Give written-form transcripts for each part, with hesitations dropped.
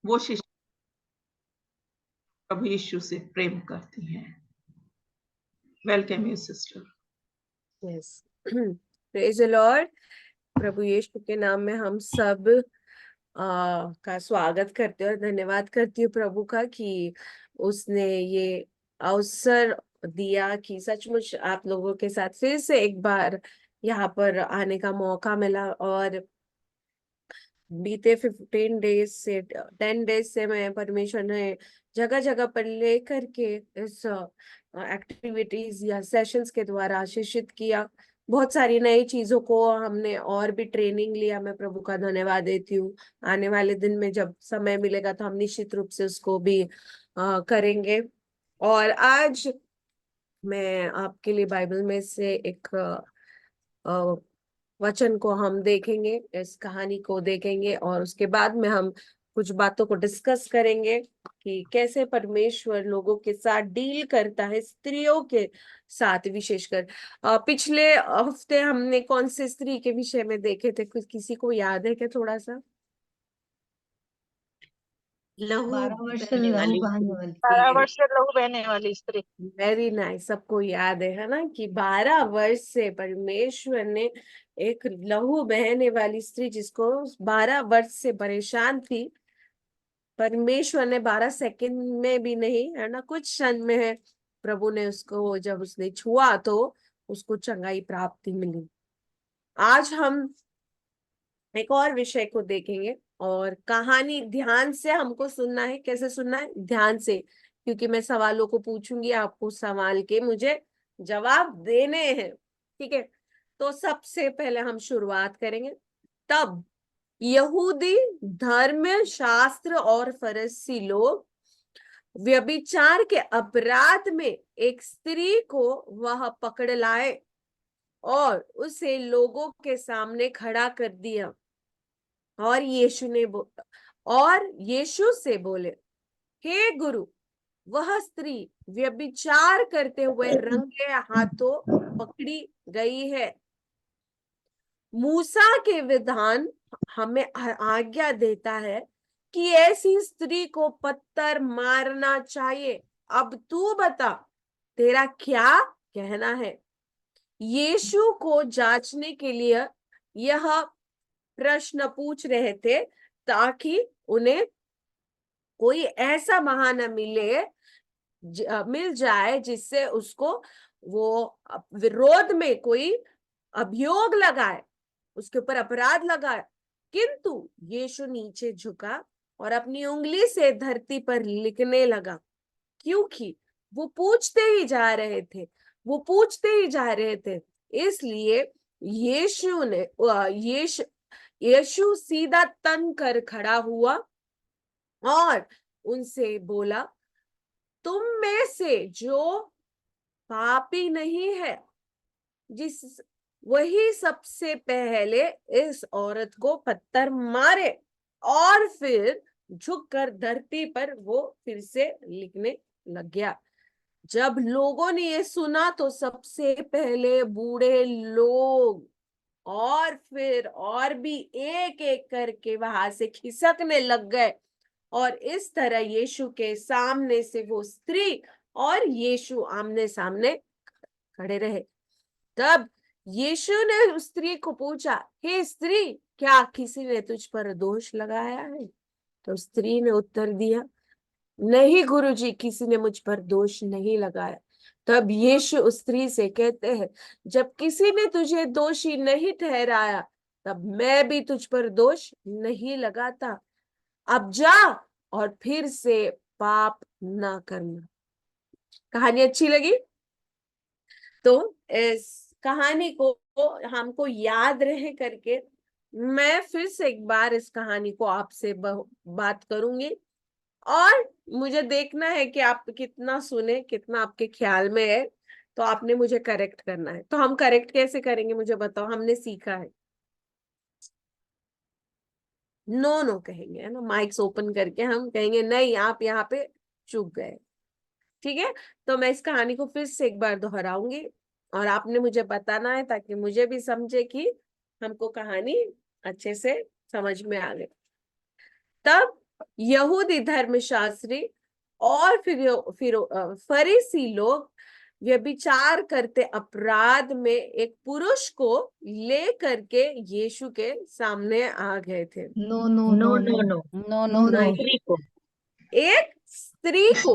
वो शिष्य प्रभु यीशु से प्रेम करती हैं। Welcome you sister. Yes, praise the Lord. प्रभु यीशु के नाम में हम सब का स्वागत करते हैं और धन्यवाद करती हूँ प्रभु का कि उसने ये अवसर दिया कि सचमुच आप लोगों के साथ फिर से एक बार यहाँ पर आने का मौका मिला। और बीते 15 डेज से 10 डेज से मैं परमेश्वर ने जगह जगह पर ले करके इस एक्टिविटीज या सेशंस के द्वारा आशीषित किया। बहुत सारी नई चीजों को हमने और भी ट्रेनिंग लिया। मैं प्रभु का धन्यवाद देती हूँ। आने वाले दिन में जब समय मिलेगा तो हम निश्चित रूप से उसको भी करेंगे। और आज मैं आपके लिए बाइबल में से एक वचन को हम देखेंगे, इस कहानी को देखेंगे और उसके बाद में हम कुछ बातों को डिस्कस करेंगे कि कैसे परमेश्वर लोगों के साथ डील करता है, स्त्रियों के साथ विशेषकर। पिछले हफ्ते हमने कौन से स्त्री के विषय में देखे थे, कुछ किसी को याद है क्या? थोड़ा सा लहू 12 वर्ष से बहने लहू वाली बहने स्त्री। वाली 12 वर्ष से लहू बहने वाली स्त्री। Very nice. सबको याद है ना कि 12 वर्ष से परमेश्वर ने एक लहू बहने वाली स्त्री, जिसको 12 वर्ष से परेशान थी, परमेश्वर ने 12 सेकंड में भी नहीं, है ना, कुछ क्षण में है, प्रभु ने उसको, जब उसने छुआ तो उसको चंगाई प्राप्ति मिली। आज हम एक और विषय को देखेंगे और कहानी ध्यान से हमको सुनना है। कैसे सुनना है? ध्यान से, क्योंकि मैं सवालों को पूछूंगी, आपको सवाल के मुझे जवाब देने हैं। ठीक है, तो सबसे पहले हम शुरुआत करेंगे। तब यहूदी धर्म शास्त्र और फरीसी लोग व्यभिचार के अपराध में एक स्त्री को वह पकड़ लाए और उसे लोगों के सामने खड़ा कर दिया। और यीशु से बोले, हे गुरु, वह स्त्री व्यभिचार करते हुए रंगे हाथों पकड़ी गई है। मूसा के विधान हमें आज्ञा देता है कि ऐसी स्त्री को पत्थर मारना चाहिए। अब तू बता, तेरा क्या कहना है? यीशु को जांचने के लिए यह प्रश्न पूछ रहे थे ताकि उन्हें कोई ऐसा बहाना मिल जाए जिससे उसको वो विरोध में कोई अभियोग लगाए, उसके ऊपर अपराध लगाए। किंतु यीशु नीचे झुका और अपनी उंगली से धरती पर लिखने लगा, क्योंकि वो पूछते ही जा रहे थे, वो पूछते ही जा रहे थे। इसलिए यीशु सीधा तन कर खड़ा हुआ और उनसे बोला, तुम में से जो पापी नहीं है, वही सबसे पहले इस औरत को पत्थर मारे। और फिर झुककर धरती पर वो फिर से लिखने लग गया। जब लोगों ने ये सुना तो सबसे पहले बूढ़े लोग और फिर और भी एक एक करके वहां से खिसकने लग गए। और इस तरह यीशु के सामने से वो स्त्री और यीशु आमने सामने खड़े रहे। तब यीशु ने उस स्त्री को पूछा, हे स्त्री, क्या किसी ने तुझ पर दोष लगाया है? तो स्त्री ने उत्तर दिया, नहीं गुरुजी, किसी ने मुझ पर दोष नहीं लगाया। तब यीशु उस स्त्री से कहते हैं, जब किसी ने तुझे दोषी नहीं ठहराया, तब मैं भी तुझ पर दोष नहीं लगाता। अब जा और फिर से पाप ना करना। कहानी अच्छी लगी? तो इस कहानी को हमको याद रहे करके मैं फिर से एक बार इस कहानी को आपसे बात करूंगी और मुझे देखना है कि आप कितना सुने, कितना आपके ख्याल में है। तो आपने मुझे करेक्ट करना है। तो हम करेक्ट कैसे करेंगे मुझे बताओ। हमने सीखा है नो नो कहेंगे, है ना, माइक्स ओपन करके हम कहेंगे नहीं, आप यहाँ पे चूक गए। ठीक है, तो मैं इस कहानी को फिर से एक बार दोहराऊंगी और आपने मुझे बताना है ताकि मुझे भी समझे कि हमको कहानी अच्छे से समझ में आ गई। तब यहूदी धर्मशास्त्री और फिर फरीसी लोग व्यभिचार करते अपराध में एक पुरुष को ले करके यीशु के सामने आ गए थे। No no no no no no no no no स्त्री को एक स्त्री को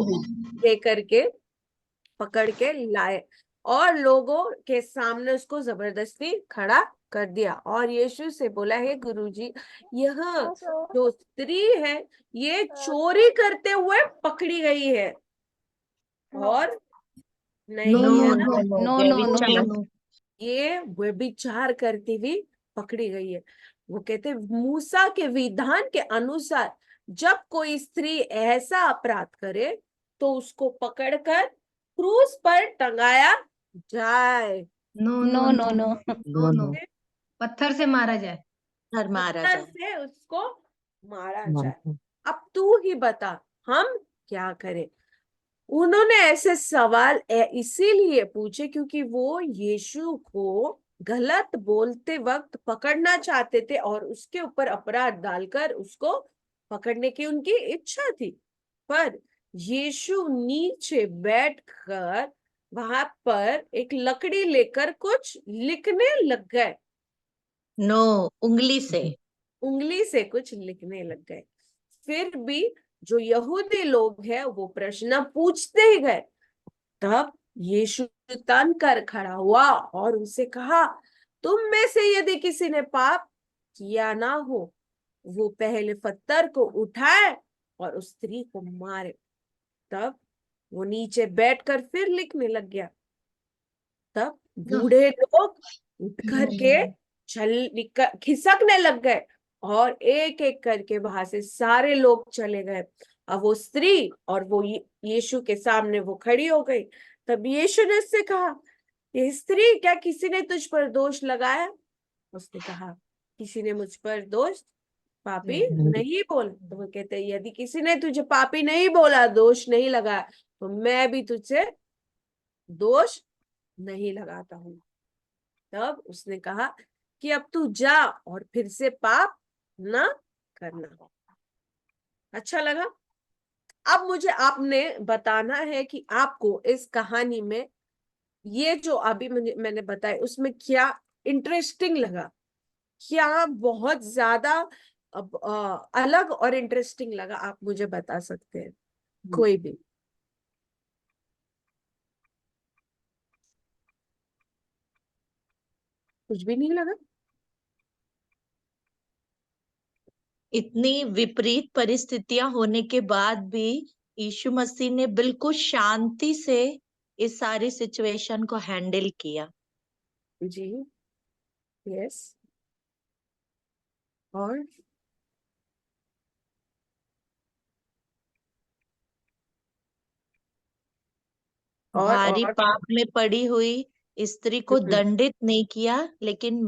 लेकर के पकड़ के लाए और लोगों के सामने उसको जबरदस्ती खड़ा कर दिया और यीशु से बोला, हे गुरुजी, यह जो स्त्री है ये चोरी करते हुए पकड़ी गई है और नहीं नो है नो ना, no no no no no no ये व्यभिचार करती हुई पकड़ी गई है। वो कहते मूसा के विधान के अनुसार जब कोई स्त्री ऐसा अपराध करे तो उसको पकड़कर क्रूस पर टंगाया जाए। No no no no no no no पत्थर से मारा जाए। घर मारा पत्थर जाए। से उसको मारा जाए। अब तू ही बता हम क्या करें। उन्होंने ऐसे सवाल इसीलिए पूछे क्योंकि वो यीशु को गलत बोलते वक्त पकड़ना चाहते थे और उसके ऊपर अपराध डालकर उसको पकड़ने की उनकी इच्छा थी। पर यीशु नीचे बैठकर वहां पर एक लकड़ी लेकर कुछ लिखने लग गए। नो उंगली से उंगली से कुछ लिखने लग गए। फिर भी जो यहूदी लोग हैं वो प्रश्न पूछते ही गए। तब यीशु तन कर खड़ा हुआ और उनसे कहा, तुम में से यदि किसी ने पाप किया ना हो वो पहले पत्थर को उठाए और उस स्त्री को मारे। तब वो नीचे बैठकर फिर लिखने लग गया। तब बूढ़े लोग उठ करके खिसकने लग गए और एक एक करके वहां से सारे लोग चले गए। अब वो स्त्री और वो यीशु के सामने वो खड़ी हो गई। तब यीशु ने उससे कहा, ये स्त्री, क्या किसी ने तुझ पर दोष लगाया? उसने कहा, किसी ने मुझ पर दोष पापी नहीं बोला। तो वो कहते, यदि किसी ने तुझे पापी नहीं बोला, दोष नहीं लगाया, तो मैं भी तुझसे दोष नहीं लगाता हूँ। तब उसने कहा कि अब तू जा और फिर से पाप ना करना। अच्छा लगा? अब मुझे आपने बताना है कि आपको इस कहानी में ये जो अभी मैंने बताया उसमें क्या इंटरेस्टिंग लगा, क्या बहुत ज्यादा अलग और इंटरेस्टिंग लगा, आप मुझे बता सकते हैं कोई भी। कुछ भी नहीं लगा? इतनी विपरीत परिस्थितियां होने के बाद भी यीशु मसीह ने बिल्कुल शांति से इस सारी सिचुएशन को हैंडल किया। जी, यस। और भारी पाप में पड़ी हुई स्त्री को दंडित नहीं किया, लेकिन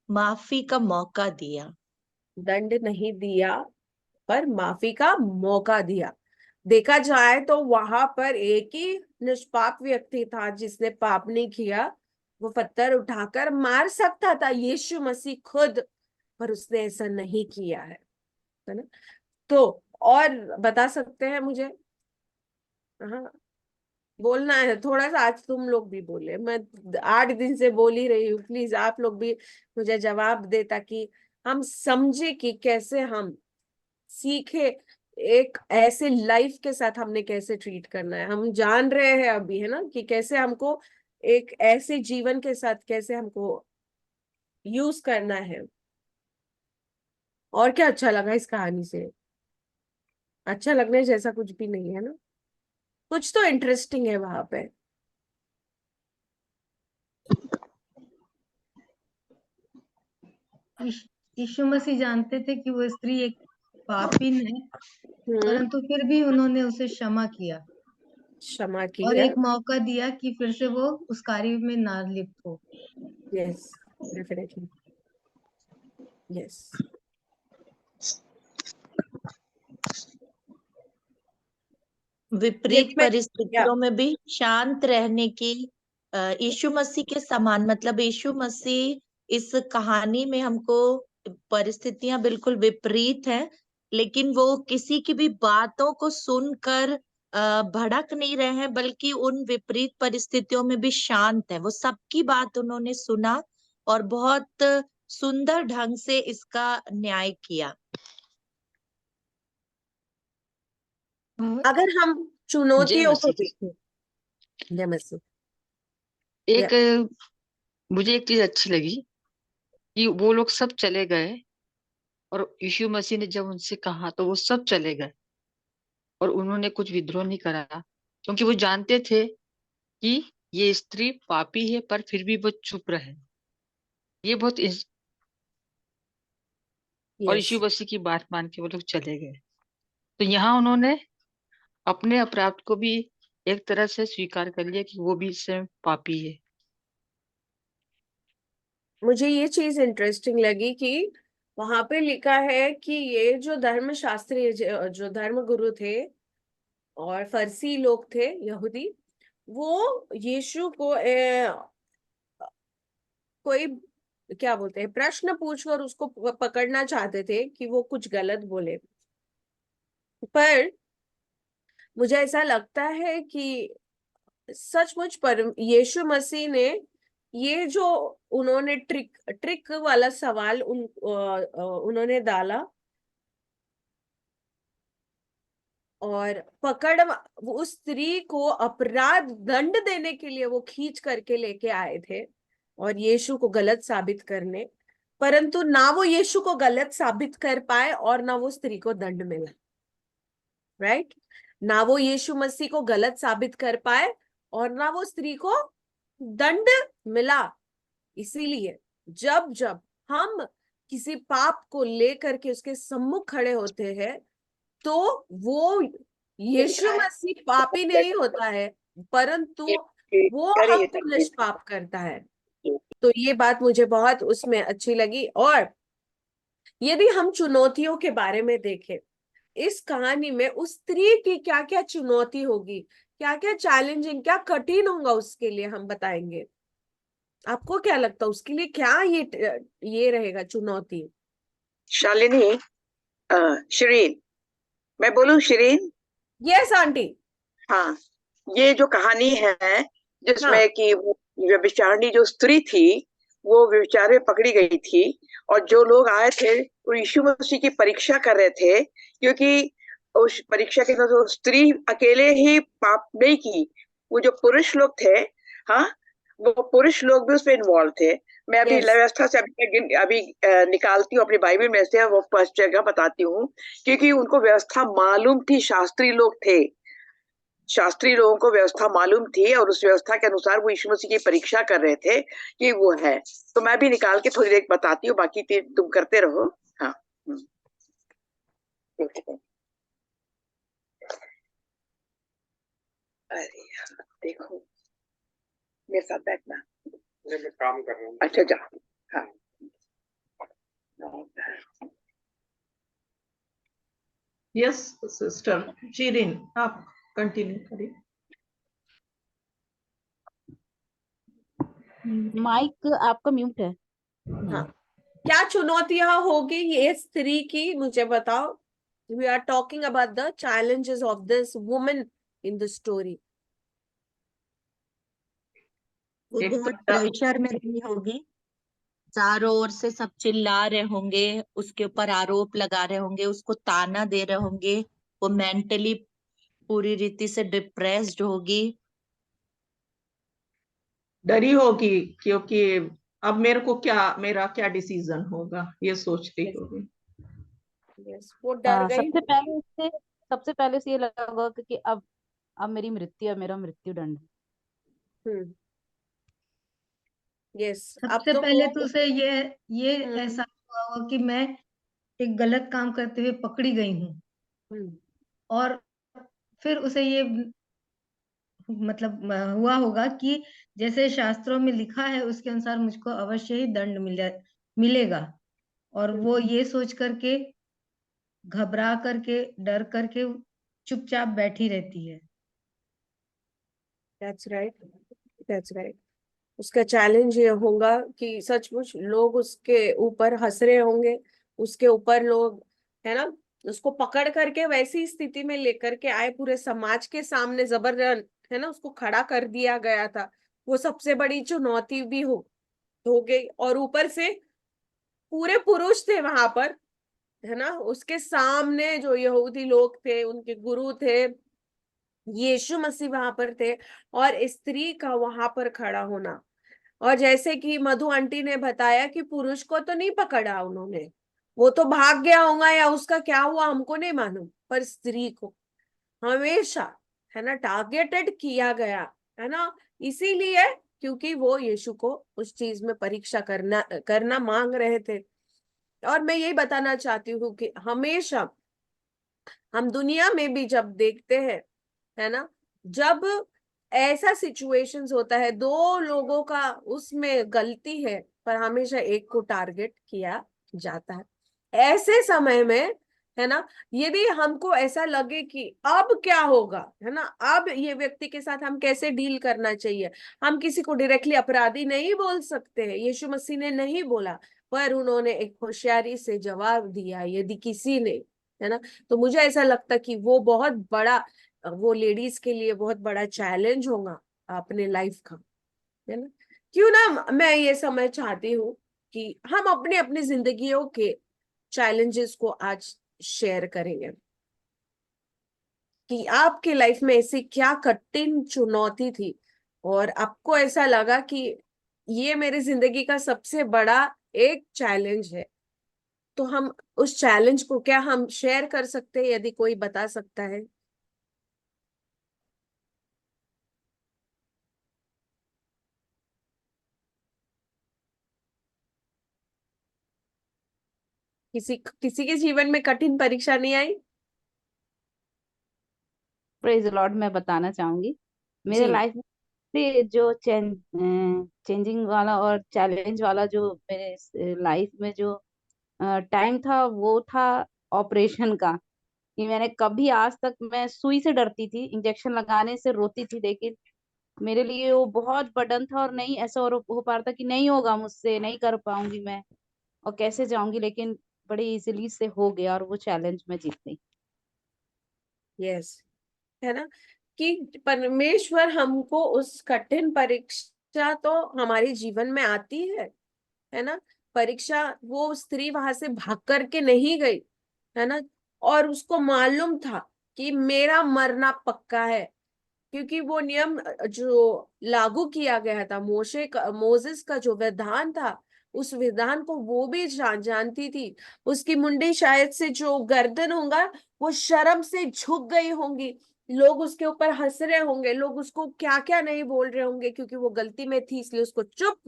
माफी का मौका दिया। दंड नहीं दिया पर माफी का मौका दिया। देखा जाए तो वहां पर एक ही निष्पाप व्यक्ति था जिसने पाप नहीं किया। वो पत्थर उठाकर मार सकता था, यीशु मसीह खुद, पर उसने ऐसा नहीं किया है ना? तो और बता सकते हैं मुझे? हाँ, बोलना है थोड़ा सा। आज तुम लोग भी बोले, मैं 8 दिन से बोल ही रही हूँ। प्लीज आप लोग भी मुझे जवाब दे ताकि हम समझे कि कैसे हम सीखे एक ऐसे लाइफ के साथ हमने कैसे ट्रीट करना है। हम जान रहे हैं अभी, है ना, कि कैसे हमको एक ऐसे जीवन के साथ कैसे हमको यूज करना है। और क्या अच्छा लगा इस कहानी से? अच्छा लगने जैसा कुछ भी नहीं है ना? कुछ तो इंटरेस्टिंग है वहां पे। यीशु मसीह जानते थे कि वो स्त्री एक पापीन है, परंतु फिर भी उन्होंने उसे क्षमा किया क्षमा और किया। एक मौका दिया कि फिर से वो उस कार्य में ना लिप्त हो। Yes, definitely, yes. विपरीत परिस्थितियों में भी शांत रहने की यीशु मसीह के समान, मतलब यीशु मसीह इस कहानी में हमको परिस्थितियां बिल्कुल विपरीत हैं, लेकिन वो किसी की भी बातों को सुनकर भड़क नहीं रहे हैं, बल्कि उन विपरीत परिस्थितियों में भी शांत है। वो सबकी बात उन्होंने सुना और बहुत सुंदर ढंग से इसका न्याय किया। अगर हम जय चुनौतियों को मसीह। देखें, जय मसीह, एक मुझे एक चीज अच्छी लगी कि वो लोग सब चले गए और यीशु मसीह ने जब उनसे कहा तो वो सब चले गए और उन्होंने कुछ विद्रोह नहीं करा, क्योंकि वो जानते थे कि ये स्त्री पापी है, पर फिर भी वो चुप रहे। ये बहुत और यस, यीशु मसीह की बात मान के वो लोग चले गए। तो यहाँ उन्होंने अपने अपराध को भी एक तरह से स्वीकार कर लिया कि वो भी स्वयं पापी है। मुझे ये चीज इंटरेस्टिंग लगी कि वहां पे लिखा है कि ये जो धर्मशास्त्री, जो धर्म गुरु थे और फरीसी लोग थे, यहूदी, वो यीशु को कोई क्या बोलते हैं, प्रश्न पूछकर उसको पकड़ना चाहते थे कि वो कुछ गलत बोले। पर मुझे ऐसा लगता है कि सचमुच पर यीशु मसीह ने ये जो उन्होंने ट्रिक ट्रिक वाला सवाल उन्होंने डाला और उस स्त्री को अपराध दंड देने के लिए वो खींच करके लेके आए थे और यीशु को गलत साबित करने, परंतु ना वो यीशु को गलत साबित कर पाए और ना वो स्त्री को दंड मिला। राइट? ना वो यीशु मसीह को गलत साबित कर पाए और ना वो स्त्री को दंड मिला। इसीलिए जब जब हम किसी पाप को लेकर के उसके सम्मुख खड़े होते हैं, तो वो यीशु मसीह पापी नहीं होता है, परंतु वो हमको निष्पाप करता है। तो ये बात मुझे बहुत उसमें अच्छी लगी। और यदि हम चुनौतियों के बारे में देखें, इस कहानी में उस स्त्री की क्या क्या चुनौती होगी, क्या क्या चैलेंजिंग, क्या कठिन होगा उसके लिए, हम बताएंगे। आपको क्या लगता है उसके लिए क्या ये रहेगा चुनौती? शालिनी, शिरीन, मैं बोलूं शिरीन? Yes aunty. हाँ, ये जो कहानी है जिसमें हाँ, कि वो व्यभिचारिणी जो स्त्री थी वो व्यभिचार में पकड़ी गई थी, और जो लोग आए थे वो यीशु मसीह की परीक्षा कर रहे थे, क्योंकि उस परीक्षा के अंदर वो स्त्री अकेले ही पाप नहीं की, वो जो पुरुष लोग थे, हाँ, वो पुरुष लोग भी उसमें इन्वॉल्व थे। मैं अभी यस, व्यवस्था से अभी निकालती हूँ अपनी बाइबल में से, वो फर्स्ट जगह बताती हूँ, क्योंकि उनको व्यवस्था मालूम थी, शास्त्री लोग थे, शास्त्री लोगों को व्यवस्था मालूम थी, और उस व्यवस्था के अनुसार वो यीशु मसीह की परीक्षा कर रहे थे कि वो है। तो मैं भी निकाल के थोड़ी देर बताती हूँ, बाकी तुम करते रहो। हाँ, अरे यार, देखो मेरे साथ बैठना। मैं काम कर रहा हूँ। अच्छा जा। हाँ, यस सिस्टर शिरीन, आप कंटिन्यू करिए। माइक आपका म्यूट है। हाँ, क्या चुनौतियां होगी ये स्त्री की, मुझे बताओ। We are talking about the challenges of this woman in the story. वो एक बहुत तो प्रेशर में रही होगी, चारों ओर से सब चिल्ला रहे होंगे, उसके ऊपर आरोप लगा रहे होंगे, उसको ताना दे रहे होंगे, वो मेंटली पूरी रीति से डिप्रेस्ड होगी। डरी होगी, क्योंकि अब मेरा क्या डिसीजन होगा, ये सोचती होगी। यस, वो डर गई। सबसे पहले उसे ये लगा होगा कि अब मेरी मृत्यु है, मेरा मृत्यु दंड। हम्म, यस, अब सबसे तो पहले वो तो उसे ये एहसास हुआ होगा कि मैं एक गलत काम करते हुए पकड़ी गई हूँ, हम्म, और फिर उसे ये मतलब हुआ होगा कि जैसे शास्त्रों में लिखा है उसके अनुसार मुझको अवश्य ही दंड मिलेगा, और वो ये सोच करके, घबरा करके, डर करके चुपचाप बैठी रहती है। That's right, that's right. उसका चैलेंज ये होगा कि सचमुच लोग उसके ऊपर हंस रहे होंगे, उसके ऊपर लोग, है ना, उसको पकड़ करके वैसी स्थिति में लेकर के आए, पूरे समाज के सामने जबरदस्त है ना उसको खड़ा कर दिया गया था। वो सबसे बड़ी चुनौती भी हो गई, और ऊपर से पूरे पुरुष थे वहां पर, है ना, उसके सामने जो यहूदी लोग थे, उनके गुरु थे, यीशु मसीह वहां पर थे, और स्त्री का वहां पर खड़ा होना। और जैसे कि मधु आंटी ने बताया कि पुरुष को तो नहीं पकड़ा उन्होंने, वो तो भाग गया होगा या उसका क्या हुआ हमको नहीं मालूम, पर स्त्री को हमेशा, है ना, टारगेटेड किया गया, है ना, इसीलिए क्योंकि वो यीशु को उस चीज में परीक्षा करना करना मांग रहे थे। और मैं यही बताना चाहती हूँ कि हमेशा हम दुनिया में भी जब देखते हैं, है ना, जब ऐसा सिचुएशंस होता है, दो लोगों का उसमें गलती है, पर हमेशा एक को टारगेट किया जाता है। ऐसे समय में, है ना, यदि हमको ऐसा लगे कि अब क्या होगा, है ना, अब ये व्यक्ति के साथ हम कैसे डील करना चाहिए, हम किसी को डायरेक्टली अपराधी नहीं बोल सकते हैं, यीशु मसीह ने नहीं बोला, पर उन्होंने एक होशियारी से जवाब दिया यदि किसी ने, है ना। तो मुझे ऐसा लगता कि वो बहुत बड़ा, वो लेडीज के लिए बहुत बड़ा चैलेंज होगा अपने लाइफ का, है ना। क्यों ना मैं ये समझ चाहती हूँ कि हम अपने अपनी जिंदगियों के चैलेंजेस को आज शेयर करेंगे कि आपके लाइफ में ऐसी क्या कठिन चुनौती थी और आपको ऐसा लगा कि ये मेरी जिंदगी का सबसे बड़ा एक चैलेंज है। तो हम उस चैलेंज को क्या हम शेयर कर सकते हैं, यदि कोई बता सकता है। किसी किसी के जीवन में कठिन परीक्षा नहीं आई? Praise Lord. मैं बताना चाहूंगी मेरे जी। लाइफ में जो चेंजिंग वाला और चैलेंज वाला जो मेरे लाइफ में जो टाइम था, वो था ऑपरेशन का। कि मैंने कभी आज तक, मैं सुई से डरती थी, इंजेक्शन लगाने से रोती थी, लेकिन मेरे लिए वो बहुत बर्डन था, और नहीं ऐसा हो पा रहा था कि नहीं होगा मुझसे, नहीं कर पाऊंगी मैं, और कैसे जाऊंगी, लेकिन बड़ी इजीली से हो गया और वो चैलेंज में जीत गई। यस, है ना, कि परमेश्वर हमको उस कठिन परीक्षा तो हमारे जीवन में आती है ना। परीक्षा, वो स्त्री वहां से भाग करके नहीं गई, है ना, और उसको मालूम था कि मेरा मरना पक्का है, क्योंकि वो नियम जो लागू किया गया था, मोसेस का जो विधान था, उस विधान को वो भी जानती थी। उसकी मुंडी शायद से जो गर्दन होगा, वो शर्म से झुक गई होंगी, लोग उसके ऊपर हंस रहे होंगे, लोग उसको क्या क्या नहीं बोल रहे होंगे, क्योंकि वो गलती में थी इसलिए उसको चुप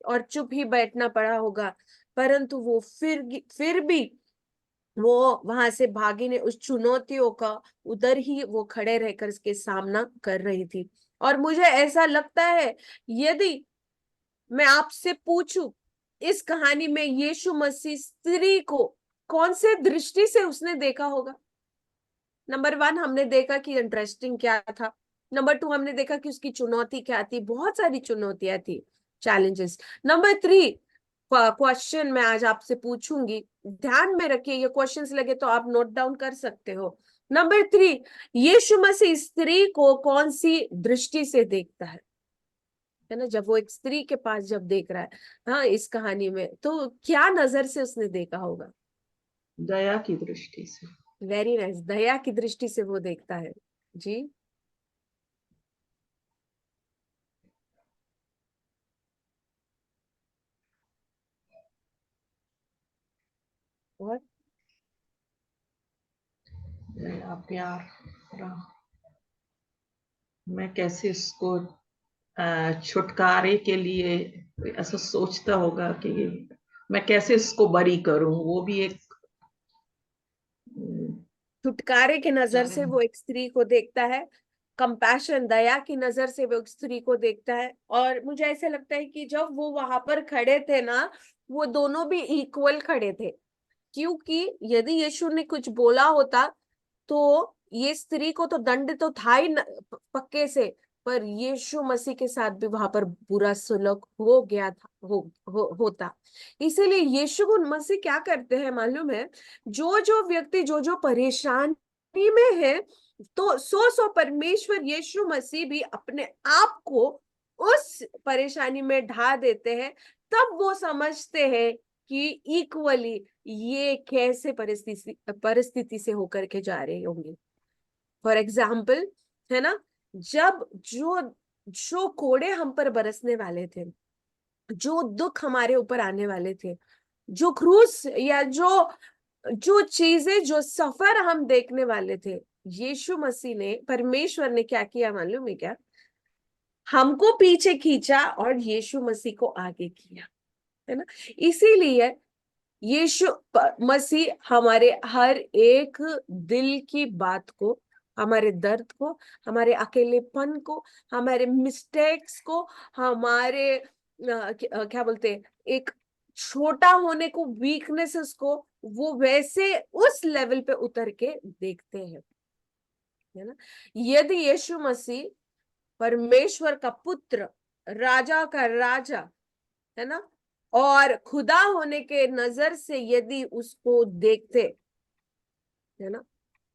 और चुप ही बैठना पड़ा होगा। परंतु वो फिर भी वो वहां से भागी ने उस चुनौतियों का उधर ही वो खड़े रहकर इसके सामना कर रही थी। और मुझे ऐसा लगता है, यदि मैं आपसे पूछूं, इस कहानी में यीशु मसीह स्त्री को कौन से दृष्टि से उसने देखा होगा? नंबर 1 हमने देखा कि इंटरेस्टिंग क्या था। नंबर 2 हमने देखा कि उसकी चुनौती क्या थी, बहुत सारी चुनौतियां थी, चैलेंजेस। नंबर 3 क्वेश्चन मैं आज आपसे पूछूंगी, ध्यान में रखिए, ये क्वेश्चंस लगे तो आप नोट डाउन कर सकते हो। नंबर 3, यीशु मसीह स्त्री को कौन सी दृष्टि से देखता है ना, जब वो एक स्त्री के पास जब देख रहा है, हाँ, इस कहानी में तो क्या नजर से उसने देखा होगा? दया की दृष्टि से। वेरी नाइस, दया की दृष्टि से वो देखता है। जी। और दया, प्यार, मैं कैसे इसको छुटकारे के लिए ऐसा सोचता होगा कि मैं कैसे इसको बरी करूं, वो भी एक छुटकारे की नजर से चैलेंज। वो एक स्त्री को देखता है, कंपैशन, दया की नजर से वो एक स्त्री को देखता है। और मुझे ऐसा लगता है कि जब वो वहां पर खड़े थे ना, वो दोनों भी इक्वल खड़े थे, क्योंकि यदि यीशु ने कुछ बोला होता तो ये स्त्री को तो दंड तो था ही पक्के से, पर यीशु मसीह के साथ भी वहां पर बुरा सुलूक हो गया था, होता। इसीलिए यीशु मसीह क्या करते हैं मालूम है, जो जो व्यक्ति जो जो परेशानी में है, तो सो परमेश्वर यीशु मसीह भी अपने आप को उस परेशानी में ढा देते हैं। तब वो समझते हैं कि इक्वली ये कैसे परिस्थिति से होकर के जा रहे होंगे। फॉर एग्जाम्पल, है ना, जब जो जो कोड़े हम पर बरसने वाले थे, जो दुख हमारे ऊपर आने वाले थे, जो क्रूस या जो जो चीजें, जो सफर हम देखने वाले थे, यीशु मसीह ने, परमेश्वर ने क्या किया मालूम है क्या? हमको पीछे खींचा और यीशु मसीह को आगे किया, है ना। इसीलिए यीशु मसीह हमारे हर एक दिल की बात को, हमारे दर्द को, हमारे अकेलेपन को, हमारे मिस्टेक्स को, हमारे क्या बोलते हैं, एक छोटा होने को, वीकनेसेस को, वो वैसे उस लेवल पे उतर के देखते हैं, है ना। यदि यीशु मसीह परमेश्वर का पुत्र, राजा का राजा, है ना, और खुदा होने के नजर से यदि उसको देखते, है ना,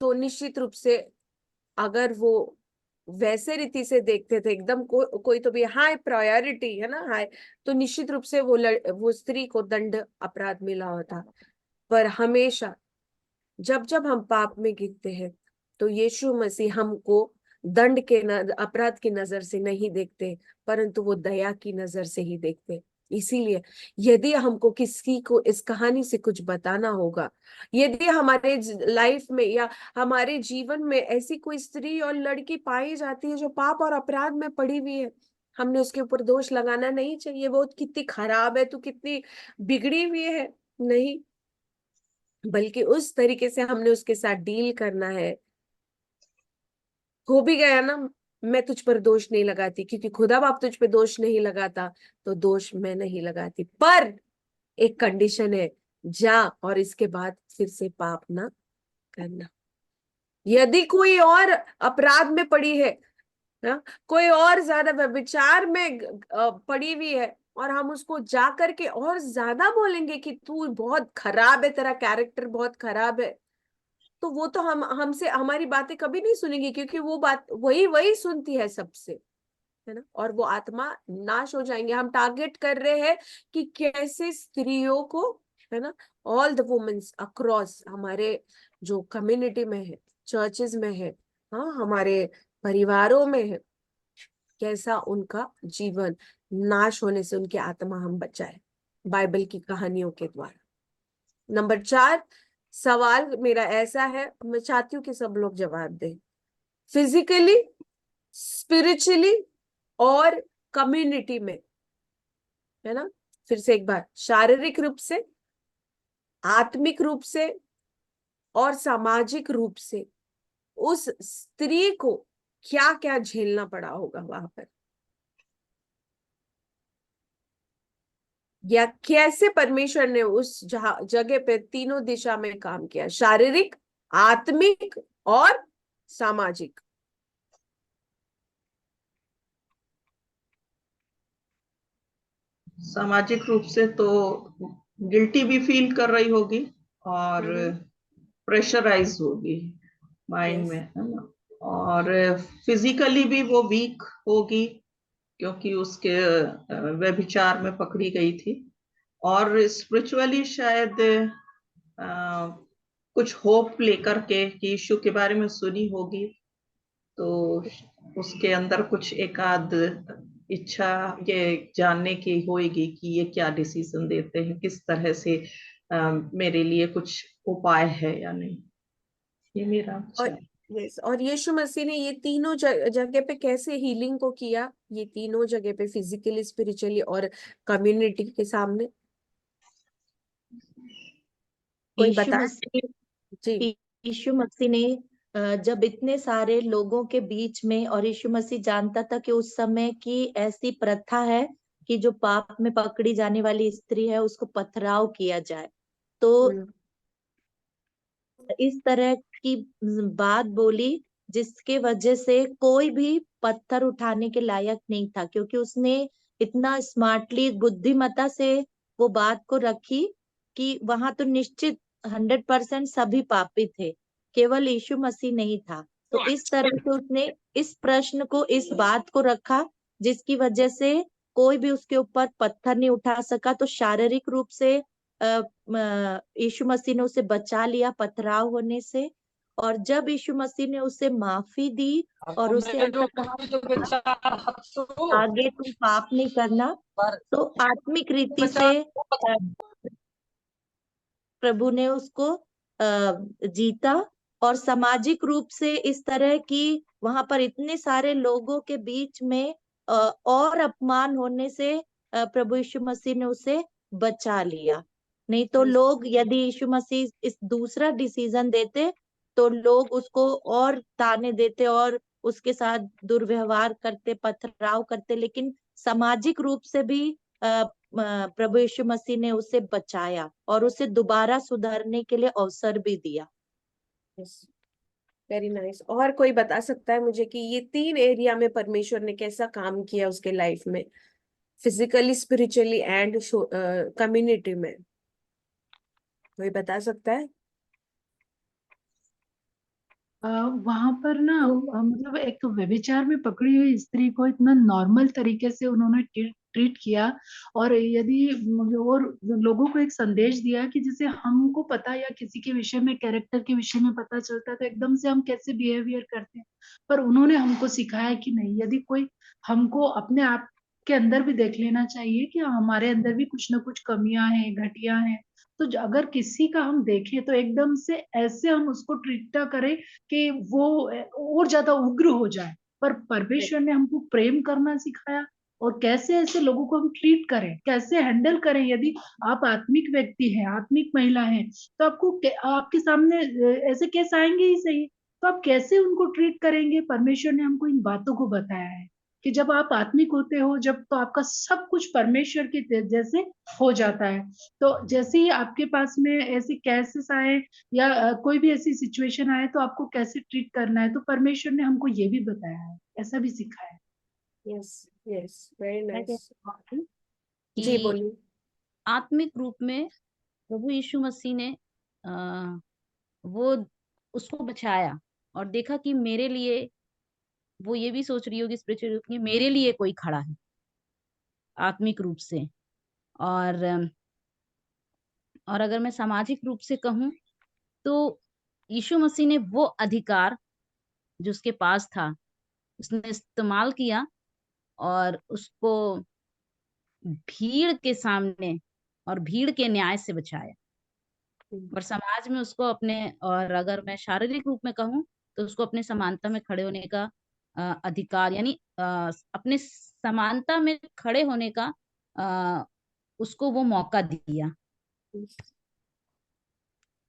तो निश्चित रूप से अगर वो वैसे रीति से देखते थे, एकदम कोई तो भी हाई प्रायोरिटी, है ना, हाई, तो निश्चित रूप से वो स्त्री को दंड अपराध मिला होता। पर हमेशा जब जब हम पाप में गिरते हैं, तो यीशु मसीह हमको दंड के अपराध की नजर से नहीं देखते, परंतु वो दया की नजर से ही देखते। इसीलिए यदि हमको किसी को इस कहानी से कुछ बताना होगा, यदि हमारे लाइफ में या हमारे जीवन में ऐसी कोई स्त्री और लड़की पाई जाती है जो पाप और अपराध में पड़ी हुई है, हमने उसके ऊपर दोष लगाना नहीं चाहिए, वो कितनी खराब है, तो कितनी बिगड़ी हुई है, नहीं, बल्कि उस तरीके से हमने उसके साथ डील करना है। हो भी गया ना, मैं तुझ पर दोष नहीं लगाती, क्योंकि खुदा बाप तुझ पे दोष नहीं लगाता, तो दोष मैं नहीं लगाती, पर एक कंडीशन है, जा और इसके बाद फिर से पाप ना करना। यदि कोई और अपराध में पड़ी है ना, कोई और ज्यादा विचार में पड़ी हुई है, और हम उसको जा करके और ज्यादा बोलेंगे कि तू बहुत खराब है, तेरा कैरेक्टर बहुत खराब है, तो वो तो हमसे हमारी बातें कभी नहीं सुनेंगी, क्योंकि वो बात वही वही सुनती है सबसे, है ना, और वो आत्मा नाश हो जाएंगे। हम टारगेट कर रहे हैं कि कैसे स्त्रियों को, है ना, ऑल द वुमेन्स अक्रॉस हमारे जो कम्युनिटी में है, चर्चेस में है, हाँ, हमारे परिवारों में है, कैसा उनका जीवन नाश होने से उनकी आत्मा हम बचाए, बाइबल की कहानियों के द्वारा। नंबर 4 सवाल मेरा ऐसा है, मैं चाहती हूँ कि सब लोग जवाब दें। फिजिकली, स्पिरिचुअली और कम्युनिटी में, है ना, फिर से एक बार, शारीरिक रूप से, आत्मिक रूप से और सामाजिक रूप से उस स्त्री को क्या क्या झेलना पड़ा होगा वहां पर, या कैसे परमेश्वर ने उस जगह पे तीनों दिशा में काम किया, शारीरिक, आत्मिक और सामाजिक। सामाजिक रूप से तो गिल्टी भी फील कर रही होगी और प्रेशराइज होगी माइंड में, है ना, और फिजिकली भी वो वीक होगी, क्योंकि उसके व्यभिचार में पकड़ी गई थी, और स्पिरिचुअली शायद कुछ होप लेकर के कि यीशु के बारे में सुनी होगी, तो उसके अंदर कुछ एकाध इच्छा ये जानने की होगी कि ये क्या डिसीजन देते हैं, किस तरह से मेरे लिए कुछ उपाय है या नहीं, ये मेरा अच्छा। और यीशु मसीह ने ये तीनों जगह पे कैसे हीलिंग को किया, ये तीनों जगह पे, फिजिकली, स्पिरिचुअली और कम्युनिटी के सामने, कोई यीशु बता? मसीह जी, यीशु मसीह ने जब इतने सारे लोगों के बीच में, और यीशु मसीह जानता था कि उस समय की ऐसी प्रथा है कि जो पाप में पकड़ी जाने वाली स्त्री है उसको पथराव किया जाए, तो इस तरह की बात बोली जिसके वजह से कोई भी पत्थर उठाने के लायक नहीं था, क्योंकि उसने इतना स्मार्टली बुद्धिमत्ता से वो बात को रखी कि वहां तो निश्चित 100% सभी पापी थे, केवल यीशु मसीह नहीं था। तो इस तरह से उसने इस प्रश्न को, इस बात को रखा, जिसकी वजह से कोई भी उसके ऊपर पत्थर नहीं उठा सका। तो शारीरिक रूप से यीशु मसीह ने उसे बचा लिया पथराव होने से। और जब यीशु मसीह ने उसे माफी दी और उसे ऐसा कहा आगे तुम पाप नहीं करना, तो आत्मिक रीति से प्रभु ने उसको जीता। और सामाजिक रूप से इस तरह की वहां पर इतने सारे लोगों के बीच में और अपमान होने से प्रभु यीशु मसीह ने उसे बचा लिया। नहीं तो लोग, यदि यीशु मसीह इस दूसरा डिसीजन देते तो लोग उसको और ताने देते और उसके साथ दुर्व्यवहार करते, पथराव करते। लेकिन सामाजिक रूप से भी प्रभु यीशु मसीह ने उसे बचाया और उसे दोबारा सुधारने के लिए अवसर भी दिया। Very nice. और कोई बता सकता है मुझे कि ये 3 एरिया में परमेश्वर ने कैसा काम किया उसके लाइफ में, फिजिकली, स्पिरिचुअली एंड कम्युनिटी में? कोई बता सकता है? वहां पर ना मतलब एक व्यभिचार में पकड़ी हुई स्त्री को इतना नॉर्मल तरीके से उन्होंने ट्रीट किया, और यदि और लोगों को एक संदेश दिया कि जैसे हमको पता या किसी के विषय में, कैरेक्टर के विषय में पता चलता है तो एकदम से हम कैसे बिहेवियर करते हैं, पर उन्होंने हमको सिखाया कि नहीं, यदि कोई, हमको अपने आप के अंदर भी देख लेना चाहिए कि हमारे अंदर भी कुछ ना कुछ कमियां हैं, घटियां हैं। तो अगर किसी का हम देखें तो एकदम से ऐसे हम उसको ट्रीट ना करें कि वो और ज्यादा उग्र हो जाए, पर परमेश्वर ने हमको प्रेम करना सिखाया और कैसे ऐसे लोगों को हम ट्रीट करें, कैसे हैंडल करें। यदि आप आत्मिक व्यक्ति हैं, आत्मिक महिला हैं, तो आपके सामने ऐसे केस आएंगे ही सही, तो आप कैसे उनको ट्रीट करेंगे। परमेश्वर ने हमको इन बातों को बताया है कि जब आप आत्मिक होते हो, जब, तो आपका सब कुछ परमेश्वर के जैसे हो जाता है। तो जैसे ही आपके पास में ऐसे केसेस आए या कोई भी ऐसी सिचुएशन आए तो आपको कैसे ट्रीट करना है, तो परमेश्वर ने हमको ये भी बताया है, ऐसा भी सिखाया है। यस यस, वेरी मैं नाइस। कहती हूँ जी कि बोलिए। आत्मिक रूप में प्रभु यीशु मसीह ने वो उसको बचाया और देखा कि मेरे लिए, वो ये भी सोच रही होगी स्पिरिचुअल रूप में, मेरे लिए कोई खड़ा है आत्मिक रूप से। और और अगर मैं सामाजिक रूप से कहूँ तो यीशु मसीह ने वो अधिकार जो उसके पास था उसने इस्तेमाल किया और उसको भीड़ के सामने और भीड़ के न्याय से बचाया। और समाज में उसको अपने, और अगर मैं शारीरिक रूप में कहूँ तो उसको अपने समानता में खड़े होने का अधिकार, यानी अपने समानता में खड़े होने का उसको वो मौका दिया।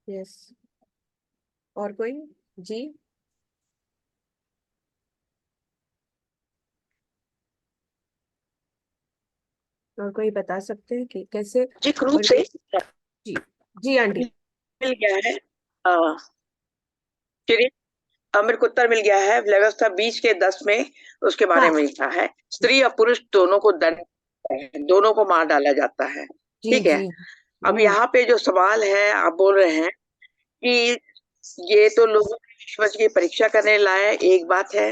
यस। और कोई? जी और कोई बता सकते हैं कि कैसे? सामाजिक रूप से जी जी आंटी। मिल गया है। चलिए, मेरे को उत्तर मिल गया है। व्यवस्था 20:10 में उसके बारे में लिखा है, स्त्री और पुरुष दोनों को दंड, दोनों को मार डाला जाता है। जी ठीक है। जी। अब यहाँ पे जो सवाल है, आप बोल रहे हैं कि ये तो लोगों ने ईश्वर की परीक्षा करने लाए, एक बात है,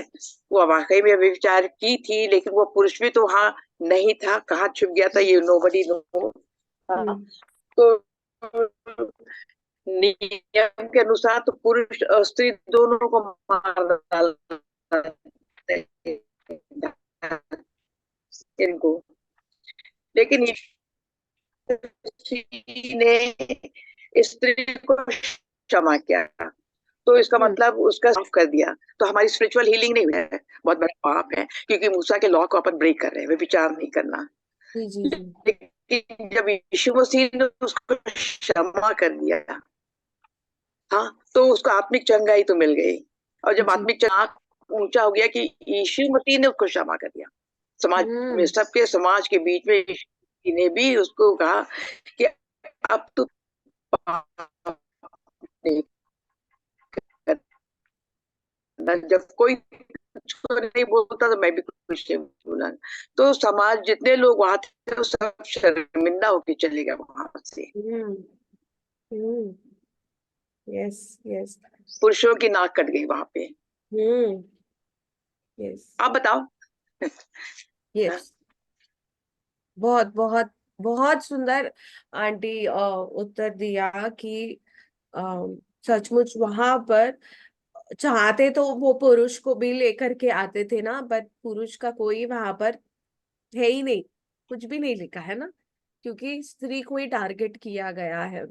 वो वाकई में विचार की थी, लेकिन वो पुरुष भी तो वहां नहीं था, कहाँ छुप गया था, ये नोबडी नो। तो नियम के अनुसार तो पुरुष और स्त्री दोनों को मार डालना इनको, लेकिन यीशु ने स्त्री को क्षमा किया, तो इसका मतलब उसका माफ कर दिया। तो हमारी स्पिरिचुअल हीलिंग नहीं हुई है, बहुत बड़ा पाप है, क्योंकि मूसा के लॉ को अपन ब्रेक कर रहे हैं, विचार नहीं करना। जी जी जी। लेकिन जब यीशु मसीह ने उसको क्षमा कर दिया, हाँ, तो उसको आत्मिक चंगाई तो मिल गई। और जब आत्मिक चंगाई ऊंचा हो गया कि यीशु मसीह ने उसको क्षमा कर दिया, समाज में, सबके समाज के बीच में यीशु ने भी उसको कहा कि अब तू पाप नहीं, ना, जब कोई कुछ नहीं बोलता तो मैं भी कुछ नहीं बोला। तो समाज जितने लोग वहां थे वो सब शर्मिंदा होके चले गए वहां से। Yes yes. पुरुषों की नाक कट गई वहां पे। यस आप बताओ। यस। बहुत बहुत बहुत सुंदर आंटी उत्तर दिया कि सचमुच वहां पर चाहते तो वो पुरुष को भी लेकर के आते थे ना, पर पुरुष का कोई वहां पर है ही नहीं, कुछ भी नहीं लिखा है ना, क्योंकि स्त्री को ही टारगेट किया गया है।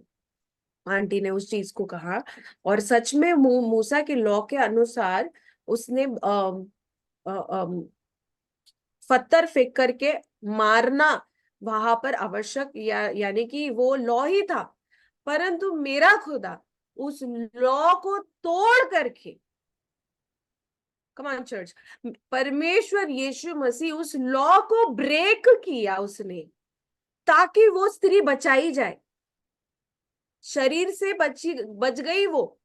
आंटी ने उस चीज को कहा, और सच में मूसा के लॉ के अनुसार उसने पत्थर फेंक करके मारना वहां पर आवश्यक यानी कि वो लॉ ही था। परंतु मेरा खुदा उस लॉ को तोड़ करके, कमान चर्च, परमेश्वर यीशु मसीह उस लॉ को ब्रेक किया उसने, ताकि वो स्त्री बचाई जाए। शरीर से बच गई वो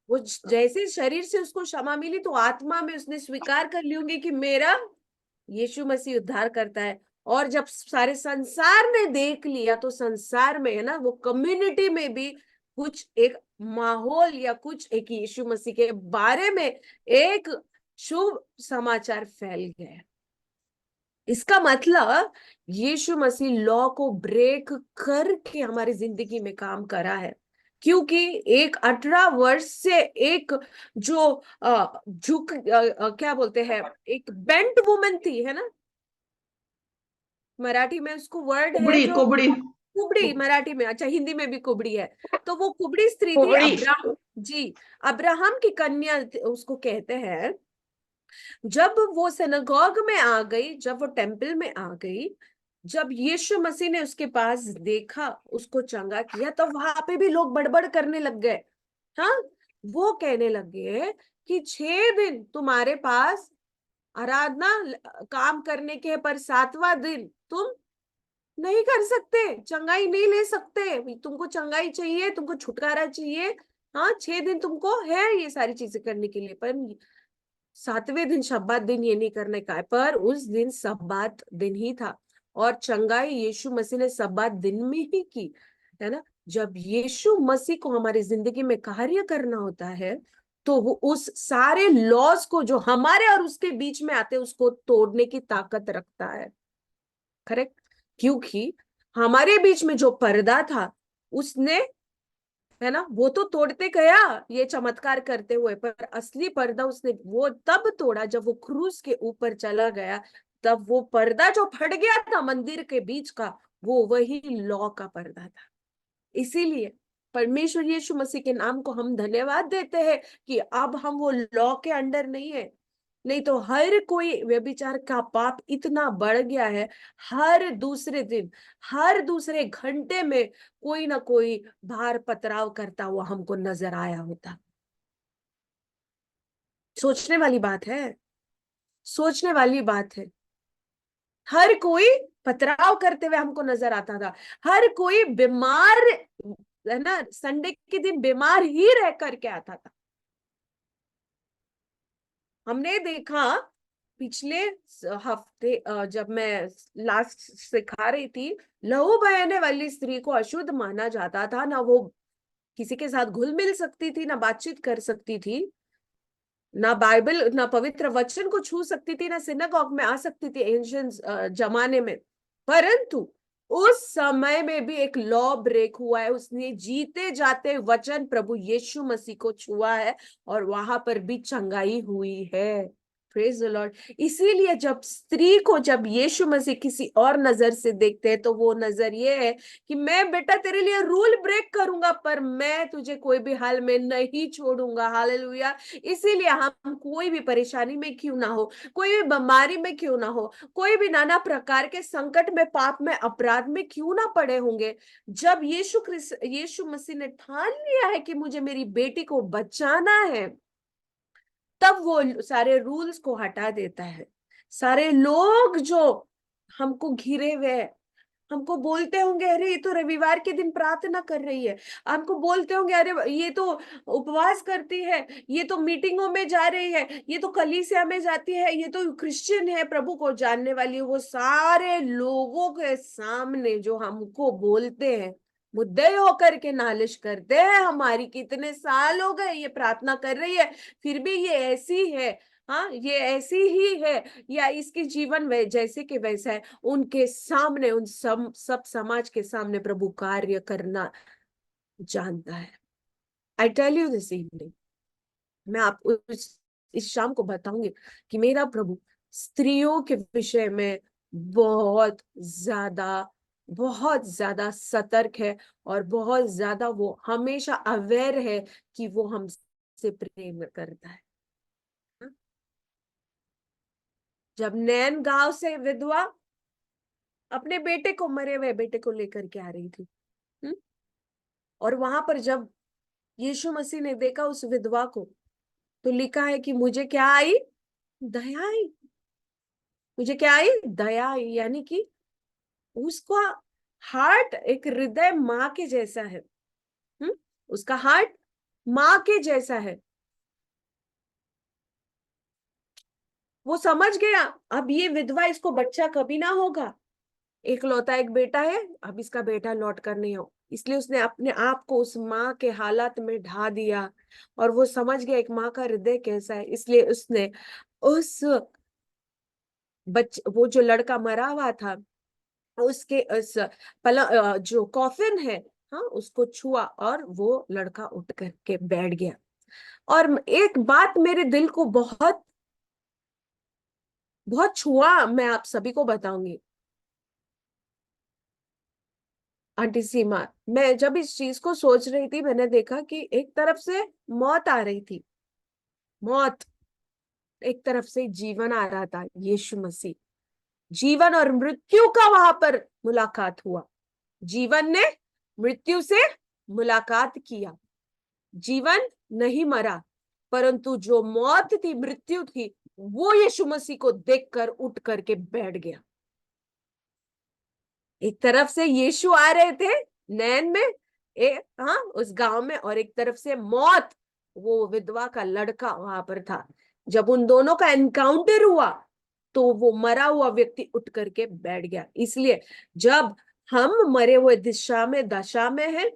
जैसे शरीर से उसको क्षमा मिली, तो आत्मा में उसने स्वीकार कर लियोगे कि मेरा यीशु मसीह उद्धार करता है। और जब सारे संसार ने देख लिया, तो संसार में है ना, वो कम्युनिटी में भी कुछ एक माहौल या कुछ एक यीशु मसीह के बारे में एक शुभ समाचार फैल गया। इसका मतलब यीशु मसीह लॉ को ब्रेक करके हमारी जिंदगी में काम करा है। क्योंकि एक 18 वर्ष से एक जो क्या बोलते हैं, एक बेंट वुमन थी, है ना, मराठी में उसको वर्ड है कुबड़ी जो कुबड़ी कुबड़ी, मराठी में, अच्छा हिंदी में भी कुबड़ी है। तो वो कुबड़ी स्त्री थी, कुबड़ी। अब्राहम जी, अब्राहम की कन्या उसको कहते हैं। जब वो सिनेगॉग में आ गई, जब वो टेम्पल में आ गई, जब यीशु मसीह ने उसके पास देखा, उसको चंगा किया, तो वहां पे भी लोग बड़बड़ करने लग गए। हाँ, वो कहने लगे कि 6 दिन तुम्हारे पास आराधना काम करने के, पर 7वां दिन तुम नहीं कर सकते, चंगाई नहीं ले सकते, तुमको चंगाई चाहिए, तुमको छुटकारा चाहिए। हाँ, 6 दिन तुमको है ये सारी चीजें करने के लिए, पर 7वें दिन शब्बात दिन ये नहीं करने का है। पर उस दिन शब्बात दिन ही था, और चंगाई यीशु मसीह ने शब्बात दिन में ही की, है ना। जब यीशु मसीह को हमारी जिंदगी में कार्य करना होता है, तो वो उस सारे लॉज को जो हमारे और उसके बीच में आते हैं, उसको तोड़ने की ताकत रखता है। करेक्ट। क्योंकि हमारे बीच में जो पर्दा था, उसने, है ना, वो तो तोड़ते गया ये चमत्कार करते हुए, पर असली पर्दा उसने वो तब तोड़ा जब वो क्रूस के ऊपर चला गया। तब वो पर्दा जो फट गया था मंदिर के बीच का, वो वही लॉ का पर्दा था। इसीलिए परमेश्वर यीशु मसीह के नाम को हम धन्यवाद देते हैं कि अब हम वो लॉ के अंडर नहीं है। नहीं तो हर कोई व्यभिचार का पाप इतना बढ़ गया है, हर दूसरे दिन, हर दूसरे घंटे में कोई ना कोई भार पथराव करता हुआ हमको नजर आया होता। सोचने वाली बात है, सोचने वाली बात है। हर कोई पथराव करते हुए हमको नजर आता था, हर कोई बीमार, है ना, संडे के दिन बीमार ही रह करके आता था। हमने देखा पिछले हफ्ते जब मैं लास्ट सिखा रही थी, लहू बहाने वाली स्त्री को अशुद्ध माना जाता था ना, वो किसी के साथ घुल मिल सकती थी, ना बातचीत कर सकती थी, ना बाइबल, ना पवित्र वचन को छू सकती थी, ना सिनेगॉग में आ सकती थी एंशियंट जमाने में। परंतु उस समय में भी एक लॉ ब्रेक हुआ है, उसने जीते जाते वचन प्रभु यीशु मसीह को छुआ है, और वहां पर भी चंगाई हुई है। Praise the Lord. इसीलिए जब स्त्री को, जब यीशु मसीह किसी और नजर से देखते हैं, तो वो नजर ये है कि मैं बेटा तेरे लिए रूल ब्रेक करूंगा, पर मैं तुझे कोई भी हाल में नहीं छोड़ूंगा। हालेलुया। इसीलिए हम कोई भी परेशानी में क्यों ना हो, कोई भी बीमारी में क्यों ना हो, कोई भी नाना प्रकार के संकट में, पाप में, अपराध में क्यों ना पड़े होंगे, जब यीशु मसीह ने ठान लिया है कि मुझे मेरी बेटी को बचाना है, तब वो सारे रूल्स को हटा देता है। सारे लोग जो हमको घिरे हुए, हमको बोलते होंगे अरे ये तो रविवार के दिन प्रार्थना कर रही है, हमको बोलते होंगे अरे ये तो उपवास करती है, ये तो मीटिंगों में जा रही है, ये तो कलीसिया में जाती है, ये तो क्रिश्चियन है, प्रभु को जानने वाली। वो सारे लोगों के सामने जो हमको बोलते हैं, मुद्दे होकर के नालिश करते हैं हमारी, कितने साल हो गए ये प्रार्थना कर रही है फिर भी ये ऐसी है, हाँ ये ऐसी ही है, या इसकी जीवन जैसे कि वैसा है, उनके सामने, उन सब समाज के सामने प्रभु कार्य करना जानता है। I tell you this evening, मैं आपको इस शाम को बताऊंगी कि मेरा प्रभु स्त्रियों के विषय में बहुत ज्यादा सतर्क है, और बहुत ज्यादा वो हमेशा अवेयर है कि वो हमसे प्रेम करता है। जब नैन गांव से विधवा अपने बेटे को, मरे हुए बेटे को लेकर के आ रही थी, और वहां पर जब यीशु मसीह ने देखा उस विधवा को, तो लिखा है कि मुझे क्या आई? दया आई। मुझे क्या आई? दया आई। यानी कि उसका हार्ट, एक हृदय माँ के जैसा है। उसका हार्ट माँ के जैसा है। वो समझ गया अब ये विधवा, इसको बच्चा कभी ना होगा, एकलौता एक बेटा है, अब इसका बेटा लौट कर नहीं हो, इसलिए उसने अपने आप को उस माँ के हालात में ढा दिया, और वो समझ गया एक माँ का हृदय कैसा है, इसलिए उसने उस वो जो लड़का मरा हुआ था उसके उस जो कॉफिन है, हाँ उसको छुआ, और वो लड़का उठ करके बैठ गया। और एक बात मेरे दिल को बहुत बहुत छुआ, मैं आप सभी को बताऊंगी। आंटी सीमा, मैं जब इस चीज को सोच रही थी, मैंने देखा कि एक तरफ से मौत आ रही थी, मौत, एक तरफ से जीवन आ रहा था। यीशु मसीह, जीवन और मृत्यु का वहां पर मुलाकात हुआ। जीवन ने मृत्यु से मुलाकात किया। जीवन नहीं मरा, परंतु जो मौत थी, मृत्यु थी, वो यीशु मसीह को देखकर उठ करके बैठ गया। एक तरफ से यीशु आ रहे थे नैन में, हाँ उस गांव में, और एक तरफ से मौत, वो विधवा का लड़का वहां पर था। जब उन दोनों का एनकाउंटर हुआ तो वो मरा हुआ व्यक्ति उठ करके बैठ गया। इसलिए जब हम मरे हुए दशा में हैं,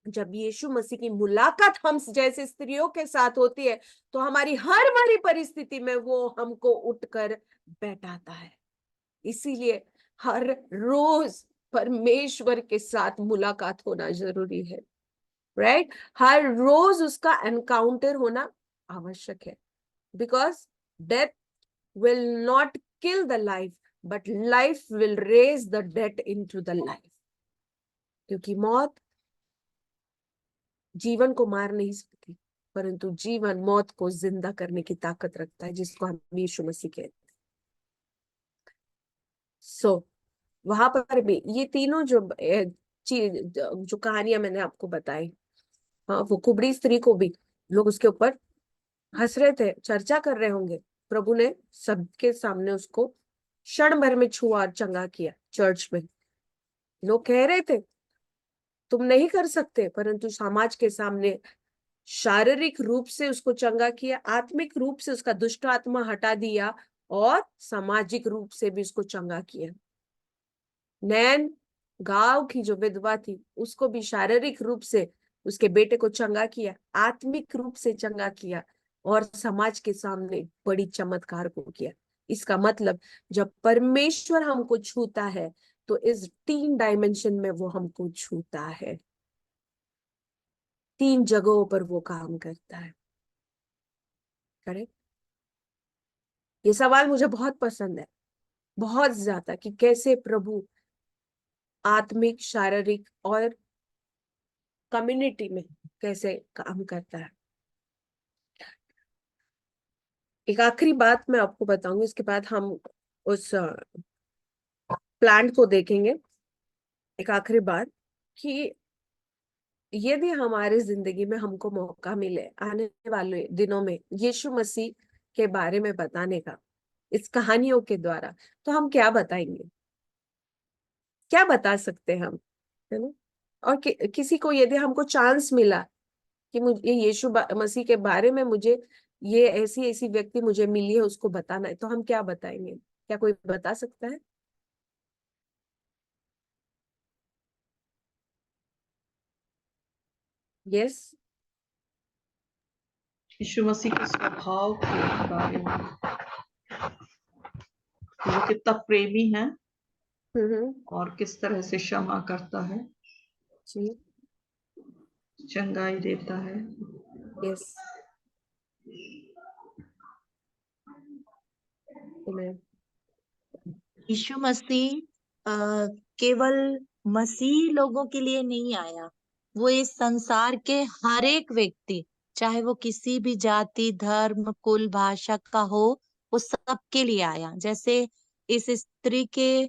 जब यीशु मसीह की मुलाकात हम जैसे स्त्रियों के साथ होती है, तो हमारी हर भरी परिस्थिति में वो हमको उठकर बैठाता है। इसीलिए हर रोज परमेश्वर के साथ मुलाकात होना जरूरी है, राइट? हर रोज उसका एनकाउंटर होना आवश्यक है, because death will not kill the life, but life will raise the death into the life. क्योंकि मौत जीवन को मार नहीं सकती, परंतु जीवन मौत को जिंदा करने की ताकत रखता है, जिसको हम यीशु मसीह कहते हैं। सो वहां पर भी ये तीनों जो चीज, जो कहानियां मैंने आपको बताई, हाँ वो कुबड़ी स्त्री को भी लोग उसके ऊपर हंस रहे थे, चर्चा कर रहे होंगे। प्रभु ने सबके सामने उसको क्षण भर में छुआ और चंगा किया। चर्च में लोग कह रहे थे तुम नहीं कर सकते, परंतु समाज के सामने शारीरिक रूप से उसको चंगा किया, आत्मिक रूप से उसका दुष्ट आत्मा हटा दिया, और सामाजिक रूप से भी उसको चंगा किया। नैन गांव की जो विधवा थी, उसको भी शारीरिक रूप से उसके बेटे को चंगा किया, आत्मिक रूप से चंगा किया, और समाज के सामने बड़ी चमत्कार को किया। इसका मतलब जब परमेश्वर हमको छूता है, तो इस 3 डायमेंशन में वो हमको छूता है, 3 जगहों पर वो काम करता है। करेक्ट? ये सवाल मुझे बहुत पसंद है, बहुत ज्यादा, कि कैसे प्रभु आत्मिक, शारीरिक और कम्युनिटी में कैसे काम करता है। एक आखिरी बात मैं आपको बताऊंगी, इसके बाद हम उस प्लांट को देखेंगे। एक आखिरी बात, कि यदि हमारे जिंदगी में हमको मौका मिले आने वाले दिनों में यीशु मसीह के बारे में बताने का, इस कहानियों के द्वारा, तो हम क्या बताएंगे? क्या बता सकते हैं हम, है ना। और किसी को यदि हमको चांस मिला कि मुझे यीशु मसीह के बारे में, मुझे ये ऐसी ऐसी व्यक्ति मुझे मिली है उसको बताना है, तो हम क्या बताएंगे? क्या कोई बता सकता है? यस। यीशु मसीह के स्वभाव के बारे में, वो कितना प्रेमी है और किस तरह से क्षमा करता है, जी। चंगाई देता है। यस। यीशु मसीह केवल मसीह लोगों के लिए नहीं आया, वो इस संसार के हर एक व्यक्ति, चाहे वो किसी भी जाति, धर्म, कुल, भाषा का हो, वो सबके लिए आया। जैसे इस स्त्री के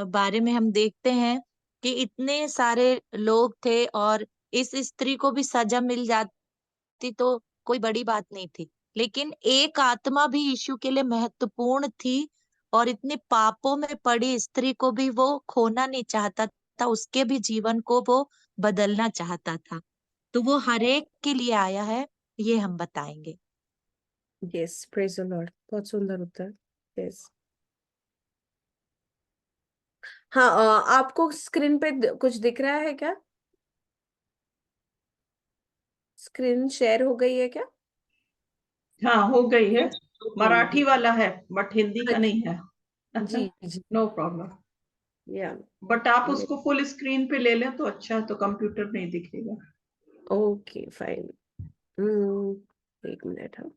बारे में हम देखते हैं कि इतने सारे लोग थे और इस स्त्री को भी सजा मिल जाती तो कोई बड़ी बात नहीं थी, लेकिन एक आत्मा भी यीशु के लिए महत्वपूर्ण थी और इतने पापों में पड़ी स्त्री को भी वो खोना नहीं चाहता था, उसके भी जीवन को वो बदलना चाहता था। तो वो हर एक के लिए आया है, ये हम बताएंगे। Yes, praise the Lord. बहुत सुंदर उत्तर। यस। हाँ, आपको स्क्रीन पे कुछ दिख रहा है क्या? स्क्रीन शेयर हो गई है क्या? हाँ, हो गई है। मराठी वाला है बट हिंदी का अच्छा, नहीं है। जी जी। No problem. या बट आप उसको फुल स्क्रीन पे ले लें तो अच्छा है, तो कंप्यूटर नहीं दिखेगा। Okay, fine. एक मिनट। हाँ,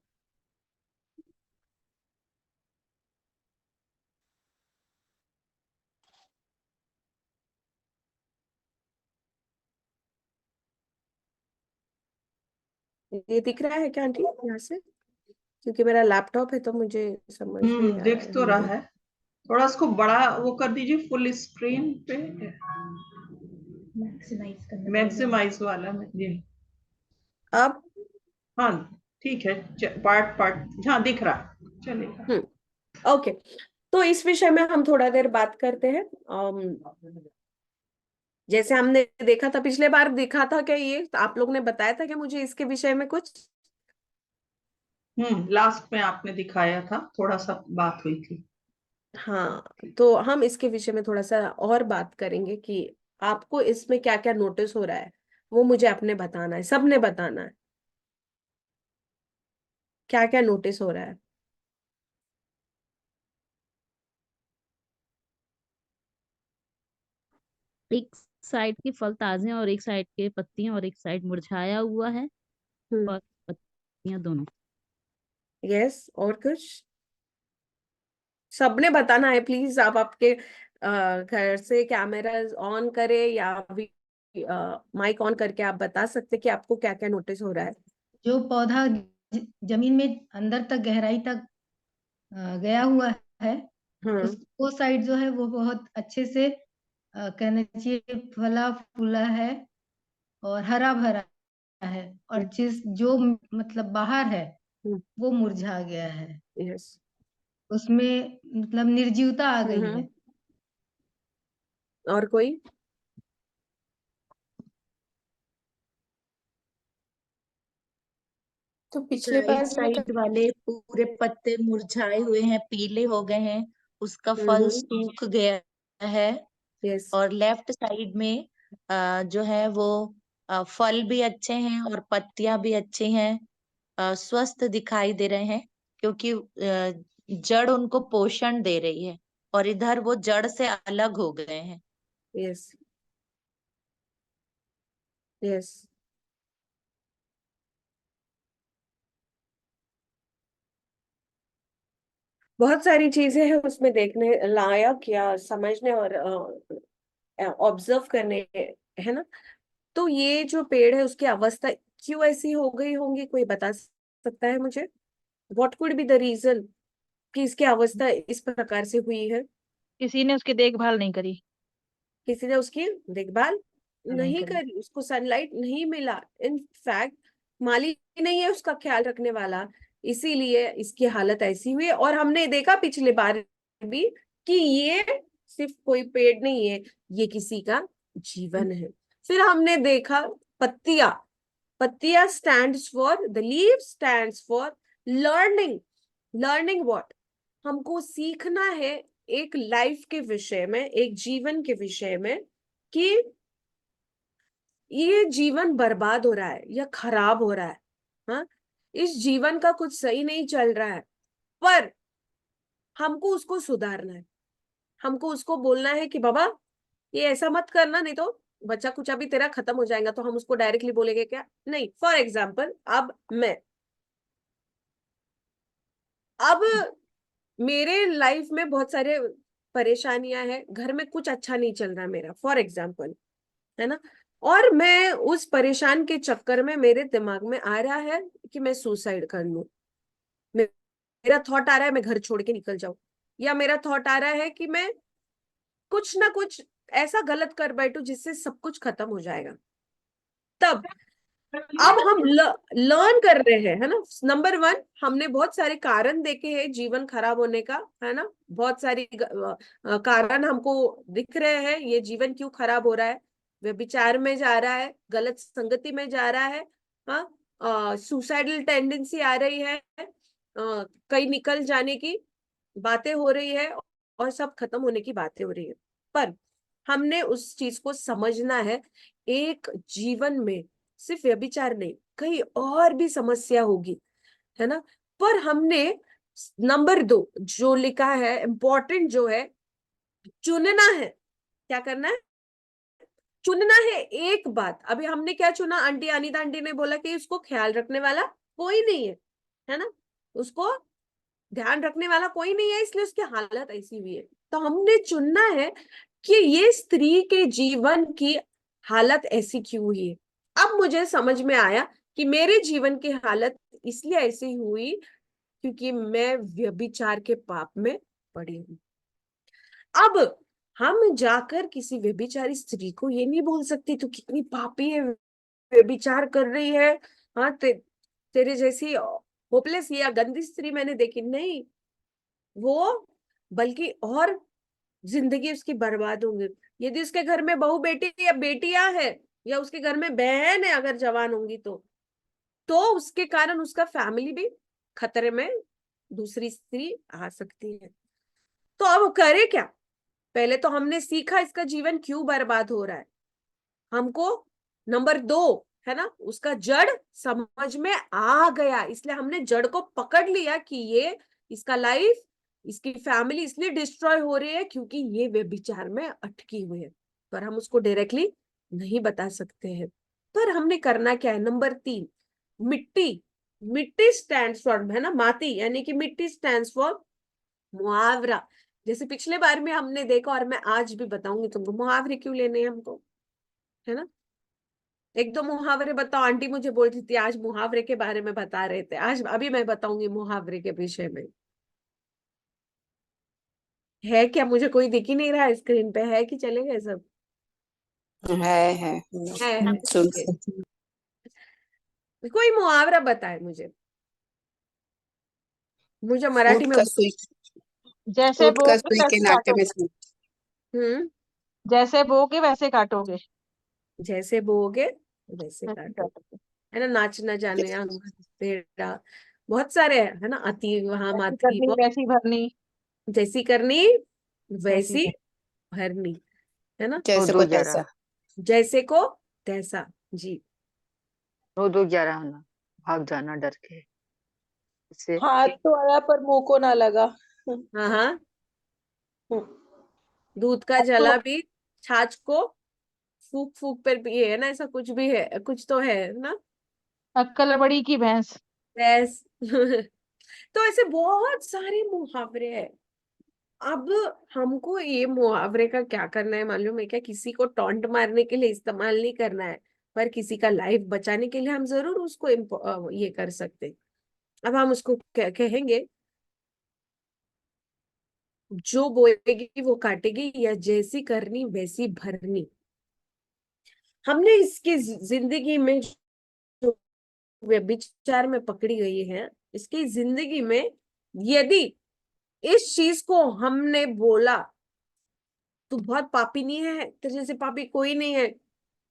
ये दिख रहा है क्या आंटी यहाँ से? क्योंकि मेरा लैपटॉप है तो मुझे समझ नहीं आ रहा दिख है। तो रहा है। थोड़ा इसको बड़ा वो कर दीजिए फुल स्क्रीन पे, मैक्सिमाइज वाला में जी। अब हाँ ठीक है, पार्ट पार्ट हाँ दिख रहा, चलेगा। ओके। तो इस विषय में हम थोड़ा देर बात करते हैं। जैसे हमने देखा था पिछले बार, देखा था क्या ये, तो आप लोग ने बताया था कि मुझे इसके विषय में कुछ। लास्ट में आपने दिखाया था, थोड़ा सा बात हुई थी। हाँ, तो हम इसके विषय में थोड़ा सा और बात करेंगे कि आपको इसमें क्या क्या नोटिस हो रहा है, वो मुझे आपने बताना है, सबने बताना है क्या क्या नोटिस हो रहा है। एक साइड के फल ताजे हैं और एक साइड के पत्तियां, और एक साइड मुरझाया हुआ है, और पत्तियां दोनों। यस, और कुछ सबने बताना है प्लीज। आप आपके घर से कैमरा ऑन करें या भी माइक ऑन करके आप बता सकते कि आपको क्या क्या नोटिस हो रहा है। जो पौधा जमीन में अंदर तक गहराई तक गया हुआ है, वो साइड जो है वो बहुत अच्छे से कहना चाहिए फला फूला है और हरा भरा है, और जिस जो मतलब बाहर है वो मुरझा गया है। यस। उसमें मतलब निर्जीवता आ गई है। और कोई? तो पिछले राइट बार साइड वाले पूरे पत्ते मुरझाए हुए हैं, पीले हो गए हैं, उसका फल सूख गया है। यस। और लेफ्ट साइड में जो है वो फल भी अच्छे हैं और पत्तियां भी अच्छी हैं, स्वस्थ दिखाई दे रहे हैं, क्योंकि जड़ उनको पोषण दे रही है, और इधर वो जड़ से अलग हो गए हैं। यस। यस। बहुत सारी चीजें हैं उसमें देखने लायक या समझने और ऑब्जर्व करने, है ना। तो ये जो पेड़ है उसकी अवस्था क्यों ऐसी हो गई होंगी, कोई बता सकता है मुझे? What could be the reason कि इसकी अवस्था इस प्रकार से हुई है? किसी ने उसकी देखभाल नहीं करी। किसी ने उसकी देखभाल नहीं करी, उसको सनलाइट नहीं मिला, इनफैक्ट माली नहीं है उसका ख्याल रखने वाला, इसीलिए इसकी हालत ऐसी हुई। और हमने देखा पिछले बार भी कि ये सिर्फ कोई पेड़ नहीं है, ये किसी का जीवन है। फिर हमने देखा पत्तियां, पत्तियां stands for, the leave stands for learning. Learning what? हमको सीखना है एक लाइफ के विषय में, एक जीवन के विषय में, कि ये जीवन बर्बाद हो रहा है या खराब हो रहा है। हाँ, इस जीवन का कुछ सही नहीं चल रहा है, पर हमको उसको सुधारना है। हमको उसको बोलना है कि बाबा ये ऐसा मत करना, नहीं तो बच्चा कुछ अभी तेरा खत्म हो जाएगा। तो हम उसको डायरेक्टली बोलेंगे क्या? नहीं। फॉर एग्जाम्पल, अब मेरे लाइफ में बहुत सारे परेशानियां हैं, घर में कुछ अच्छा नहीं चल रहा मेरा, फॉर एग्जाम्पल, है ना। और मैं उस परेशान के चक्कर में मेरे दिमाग में आ रहा है कि मैं सुसाइड कर लूं। मेरा थॉट आ रहा है मैं घर छोड़ के निकल जाऊं, या मेरा थॉट आ रहा है कि मैं कुछ ना कुछ ऐसा गलत कर बैठूं जिससे सब कुछ खत्म हो जाएगा। तब अब हम लर्न कर रहे हैं, है ना। नंबर 1, हमने बहुत सारे कारण देखे हैं जीवन खराब होने का, है ना। बहुत सारी कारण हमको दिख रहे हैं, ये जीवन क्यों खराब हो रहा है। व्यभिचार में जा रहा है, गलत संगति में जा रहा है, हाँ, सुसाइडल टेंडेंसी आ रही है, कहीं निकल जाने की बातें हो रही है, और सब खत्म होने की बातें हो रही है। पर हमने उस चीज को समझना है, एक जीवन में सिर्फ व्यभिचार नहीं, कहीं और भी समस्या होगी, है ना। पर हमने नंबर 2 जो लिखा है, इम्पोर्टेंट जो है, चुनना है। क्या करना है? चुनना है। एक बात, अभी हमने क्या चुना? आंटी अनीता आंटी ने बोला कि उसको ख्याल रखने वाला कोई नहीं है ना, उसको ध्यान रखने वाला कोई नहीं है, इसलिए उसकी हालत ऐसी हुई है। तो हमने चुनना है कि ये स्त्री के जीवन की हालत ऐसी क्यों हुई है। अब मुझे समझ में आया कि मेरे जीवन की हालत इसलिए ऐसी हुई क्योंकि मैं व्यभिचार के पाप में पड़ी हूँ। अब हम जाकर किसी व्यभिचारी स्त्री को ये नहीं बोल सकती तू कितनी पापी है, व्यभिचार कर रही है, हाँ तेरे जैसी होपलेस या गंदी स्त्री मैंने देखी नहीं। वो बल्कि और जिंदगी उसकी बर्बाद होंगी। यदि उसके घर में बहू बेटी या बेटियां है, या उसके घर में बहन है अगर जवान होंगी, तो उसके कारण उसका फैमिली भी खतरे में, दूसरी स्त्री आ सकती है। तो अब करे क्या? पहले तो हमने सीखा इसका जीवन क्यों बर्बाद हो रहा है। हमको नंबर 2, है ना, उसका जड़ समझ में आ गया, इसलिए हमने जड़ को पकड़ लिया कि ये इसका लाइफ, इसकी फैमिली इसलिए डिस्ट्रॉय हो रही है क्योंकि ये व्यभिचार में अटकी हुई है। पर हम उसको डायरेक्टली नहीं बता सकते हैं। पर हमने करना क्या है? नंबर 3, मिट्टी। मिट्टी स्टैंड्स फॉर, है ना, माती, यानी कि मिट्टी स्टैंड्स फॉर मुहावरा। जैसे पिछले बार में हमने देखा, और मैं आज भी बताऊंगी तुमको मुहावरे क्यों लेने हैं हमको, है ना। 1-2 मुहावरे बताओ। आंटी मुझे बोल रही थी आज मुहावरे के बारे में बता रहे थे, आज अभी मैं बताऊंगी मुहावरे के विषय में। है क्या? मुझे कोई दिख ही नहीं रहा है स्क्रीन पे, है कि चले गए सब? है है सुन okay। कोई मुहावरा बताए मुझे मराठी ऊँट में का सुई, जैसे ऊँट का बोओगे सुई के वैसे नाटे में काटोगे। सुई। हम्म। जैसे बोओगे वैसे काटोगे। जैसे बोओगे वैसे वैसे काटो, काटोगे। है ना। नाच न जाने अंग तेरा, बहुत सारे है ना। अति वहां जैसी माती, करनी वैसी भरनी। जैसी करनी वैसी वैसी भरनी। भरनी, है ना। रो जैसे दो को ग्यारह, तैसा। जैसे को तैसा। जी। रो दो 11 होना, भाग जाना डर के। इससे हाथ तो आया पर मुंह को ना लगा। हाँ हाँ। दूध का तो जला भी छाछ को फूक फूक पर पिए, है ना। ऐसा कुछ भी है, कुछ तो है ना। अक्कल बड़ी की भैंस। बस तो ऐसे बहुत सारे मुहावरे हैं। अब हमको ये मुहावरे का क्या करना है मालूम है क्या? किसी को टॉन्ट मारने के लिए इस्तेमाल नहीं करना है, पर किसी का लाइफ बचाने के लिए हम जरूर उसको ये कर सकते हैं। अब हम उसको कहेंगे, जो बोएगी वो काटेगी, या जैसी करनी वैसी भरनी। हमने इसकी जिंदगी में जो व्यभिचार में पकड़ी गई है, इसकी जिंदगी में यदि इस चीज को हमने बोला तू बहुत पापी नहीं है, तेरे जैसे पापी कोई नहीं है,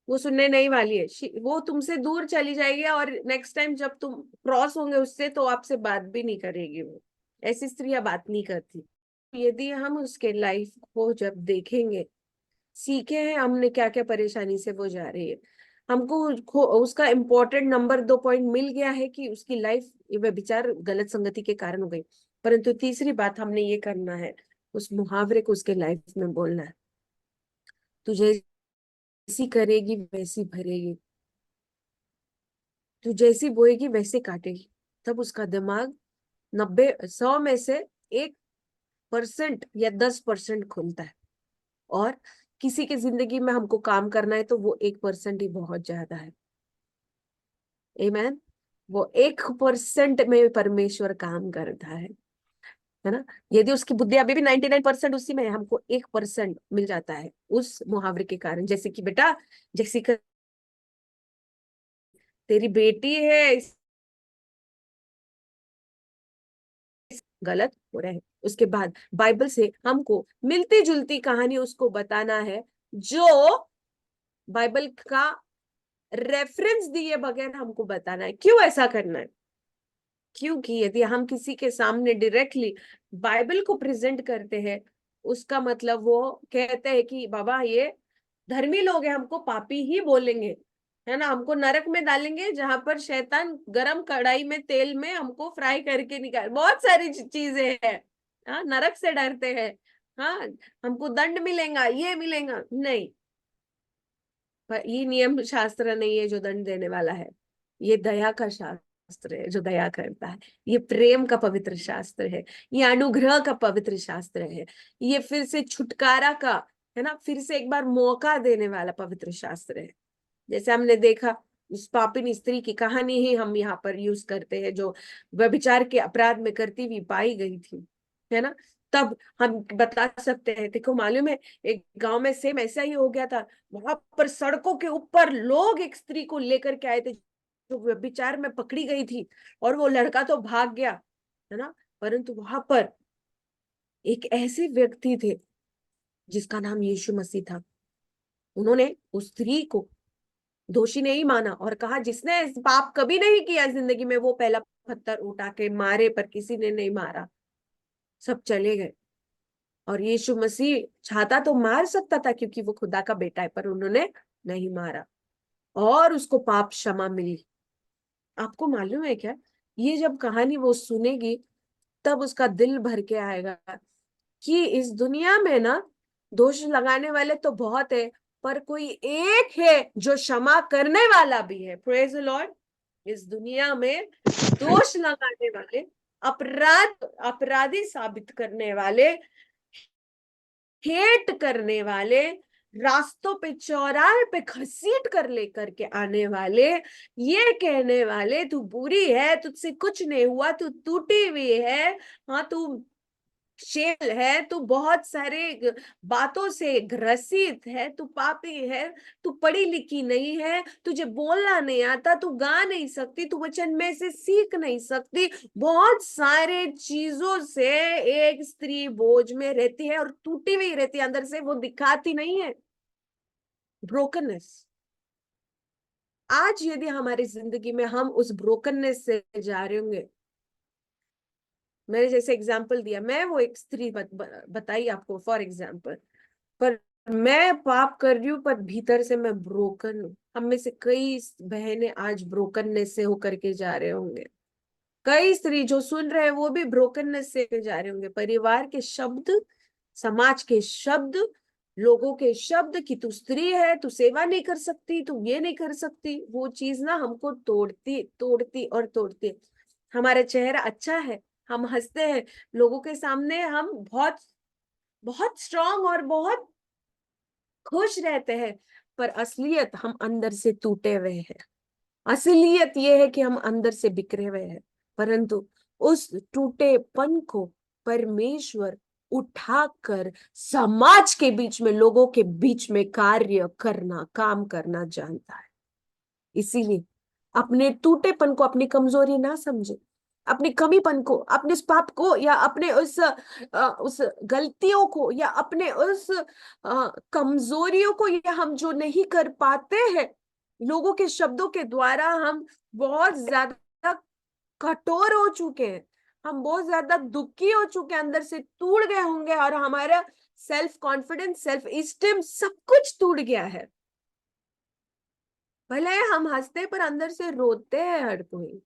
वो सुनने नहीं वाली है। वो तुमसे दूर चली जाएगी और नेक्स्ट टाइम जब तुम क्रॉस होंगे उससे तो आपसे बात भी नहीं करेगी। वो ऐसी स्त्रियां बात नहीं करती। यदि हम उसके लाइफ को जब देखेंगे, सीखे हैं हमने क्या क्या परेशानी से वो जा रही है, हमको उसका इम्पोर्टेंट नंबर 2 पॉइंट मिल गया है कि उसकी लाइफ वह विचार गलत संगति के कारण हो गई। परंतु तीसरी बात हमने ये करना है, उस मुहावरे को उसके लाइफ में बोलना है, तू जैसी करेगी वैसी भरेगी, तू जैसी बोएगी वैसे काटेगी। तब उसका दिमाग 100 में से 1% या 10% खुलता है। और किसी की जिंदगी में हमको काम करना है तो वो 1% ही बहुत ज्यादा है। आमीन। वो 1% में परमेश्वर काम करता है ना। यदि उसकी बुद्धि अभी भी 99% उसी में है, हमको 1% मिल जाता है उस मुहावरे के कारण। जैसे कि बेटा, जैसे कि तेरी बेटी है, गलत हो रहा है। उसके बाद बाइबल से हमको मिलती जुलती कहानी उसको बताना है, जो बाइबल का रेफरेंस दिए बगैर हमको बताना है। क्यों ऐसा करना है? क्योंकि यदि हम किसी के सामने डायरेक्टली बाइबल को प्रेजेंट करते हैं, उसका मतलब वो कहते हैं कि बाबा ये धर्मी लोग हैं, हमको पापी ही बोलेंगे, है ना, हमको नरक में डालेंगे जहां पर शैतान गरम कढ़ाई में तेल में हमको फ्राई करके निकाल, बहुत सारी चीजें हैं। हाँ, नरक से डरते हैं। हाँ, हमको दंड मिलेगा, ये मिलेगा नहीं। पर ये नियम शास्त्र नहीं है जो दंड देने वाला है, ये दया का शास्त्र है जो दया करता है। ये प्रेम का पवित्र शास्त्र है, ये अनुग्रह का पवित्र शास्त्र है, ये फिर से छुटकारा का, है ना, फिर से एक बार मौका देने वाला पवित्र शास्त्र है। जैसे हमने देखा, उस पापिनी स्त्री की कहानी ही हम यहाँ पर यूज करते हैं, जो व्यभिचार के अपराध में करती हुई पाई गई थी, है ना। तब हम बता सकते हैं, देखो मालूम है एक गांव में सेम ऐसा ही हो गया था। वहां पर सड़कों के ऊपर लोग एक स्त्री को लेकर के आए थे जो व्यभिचार में पकड़ी गई थी, और वो लड़का तो भाग गया, है ना। परंतु वहां पर एक ऐसे व्यक्ति थे जिसका नाम यीशु मसीह था। उन्होंने उस स्त्री को दोषी नहीं माना और कहा जिसने पाप कभी नहीं किया जिंदगी में वो पहला पत्थर उठा के मारे, पर किसी ने नहीं मारा, सब चले गए। और यीशु मसीह चाहता तो मार सकता था क्योंकि वो खुदा का बेटा है, पर उन्होंने नहीं मारा और उसको पाप क्षमा मिली। आपको मालूम है क्या, ये जब कहानी वो सुनेगी तब उसका दिल भर के आएगा कि इस दुनिया में ना दोष लगाने वाले तो बहुत है, पर कोई एक है जो क्षमा करने वाला भी है। Praise the Lord. इस दुनिया में दोष लगाने वाले, अपराधी साबित करने वाले, हेट करने वाले, रास्तों पे चौराहे पे घसीट कर लेकर के आने वाले, ये कहने वाले तू बुरी है, तुझसे कुछ नहीं हुआ, तू टूटी हुई है, हाँ तू शेल है, तू बहुत सारे बातों से ग्रसित है, तू पापी है, तू पढ़ी लिखी नहीं है, तुझे बोलना नहीं आता, तू गा नहीं सकती, तू वचन में से सीख नहीं सकती, बहुत सारे चीजों से एक स्त्री बोझ में रहती है और टूटी हुई रहती है अंदर से, वो दिखाती नहीं है ब्रोकननेस। आज यदि हमारी जिंदगी में हम उस ब्रोकननेस से जा रहे होंगे, मैंने जैसे एग्जाम्पल दिया, मैं वो एक स्त्री बताई आपको फॉर एग्जाम्पल, पर मैं पाप कर रही हूँ पर भीतर से मैं ब्रोकन हूँ। हम में से कई बहनें आज ब्रोकननेस से होकर के जा रहे होंगे, कई स्त्री जो सुन रहे हैं वो भी ब्रोकननेस से जा रहे होंगे। परिवार के शब्द, समाज के शब्द, लोगों के शब्द कि तू स्त्री है, तू सेवा नहीं कर सकती, तू ये नहीं कर सकती, वो चीज ना हमको तोड़ती तोड़ती और तोड़ती। हमारा चेहरा अच्छा है, हम हंसते हैं लोगों के सामने, हम बहुत बहुत स्ट्रांग और बहुत खुश रहते हैं, पर असलियत हम अंदर से टूटे हुए हैं। असलियत ये है कि हम अंदर से बिखरे हुए हैं। परंतु उस टूटेपन को परमेश्वर उठाकर समाज के बीच में, लोगों के बीच में कार्य करना, काम करना जानता है। इसीलिए अपने टूटेपन को अपनी कमजोरी ना समझे, अपनी कमीपन को, अपने उस पाप को, या अपने उस गलतियों को, या अपने उस कमजोरियों को, या हम जो नहीं कर पाते हैं, लोगों के शब्दों के द्वारा हम बहुत ज्यादा कठोर हो चुके हैं, हम बहुत ज्यादा दुखी हो चुके हैं, अंदर से टूट गए होंगे, और हमारा सेल्फ कॉन्फिडेंस, सेल्फ स्टीम सब कुछ टूट गया है। भले हम हंसते पर अंदर से रोते हैं हर कोई।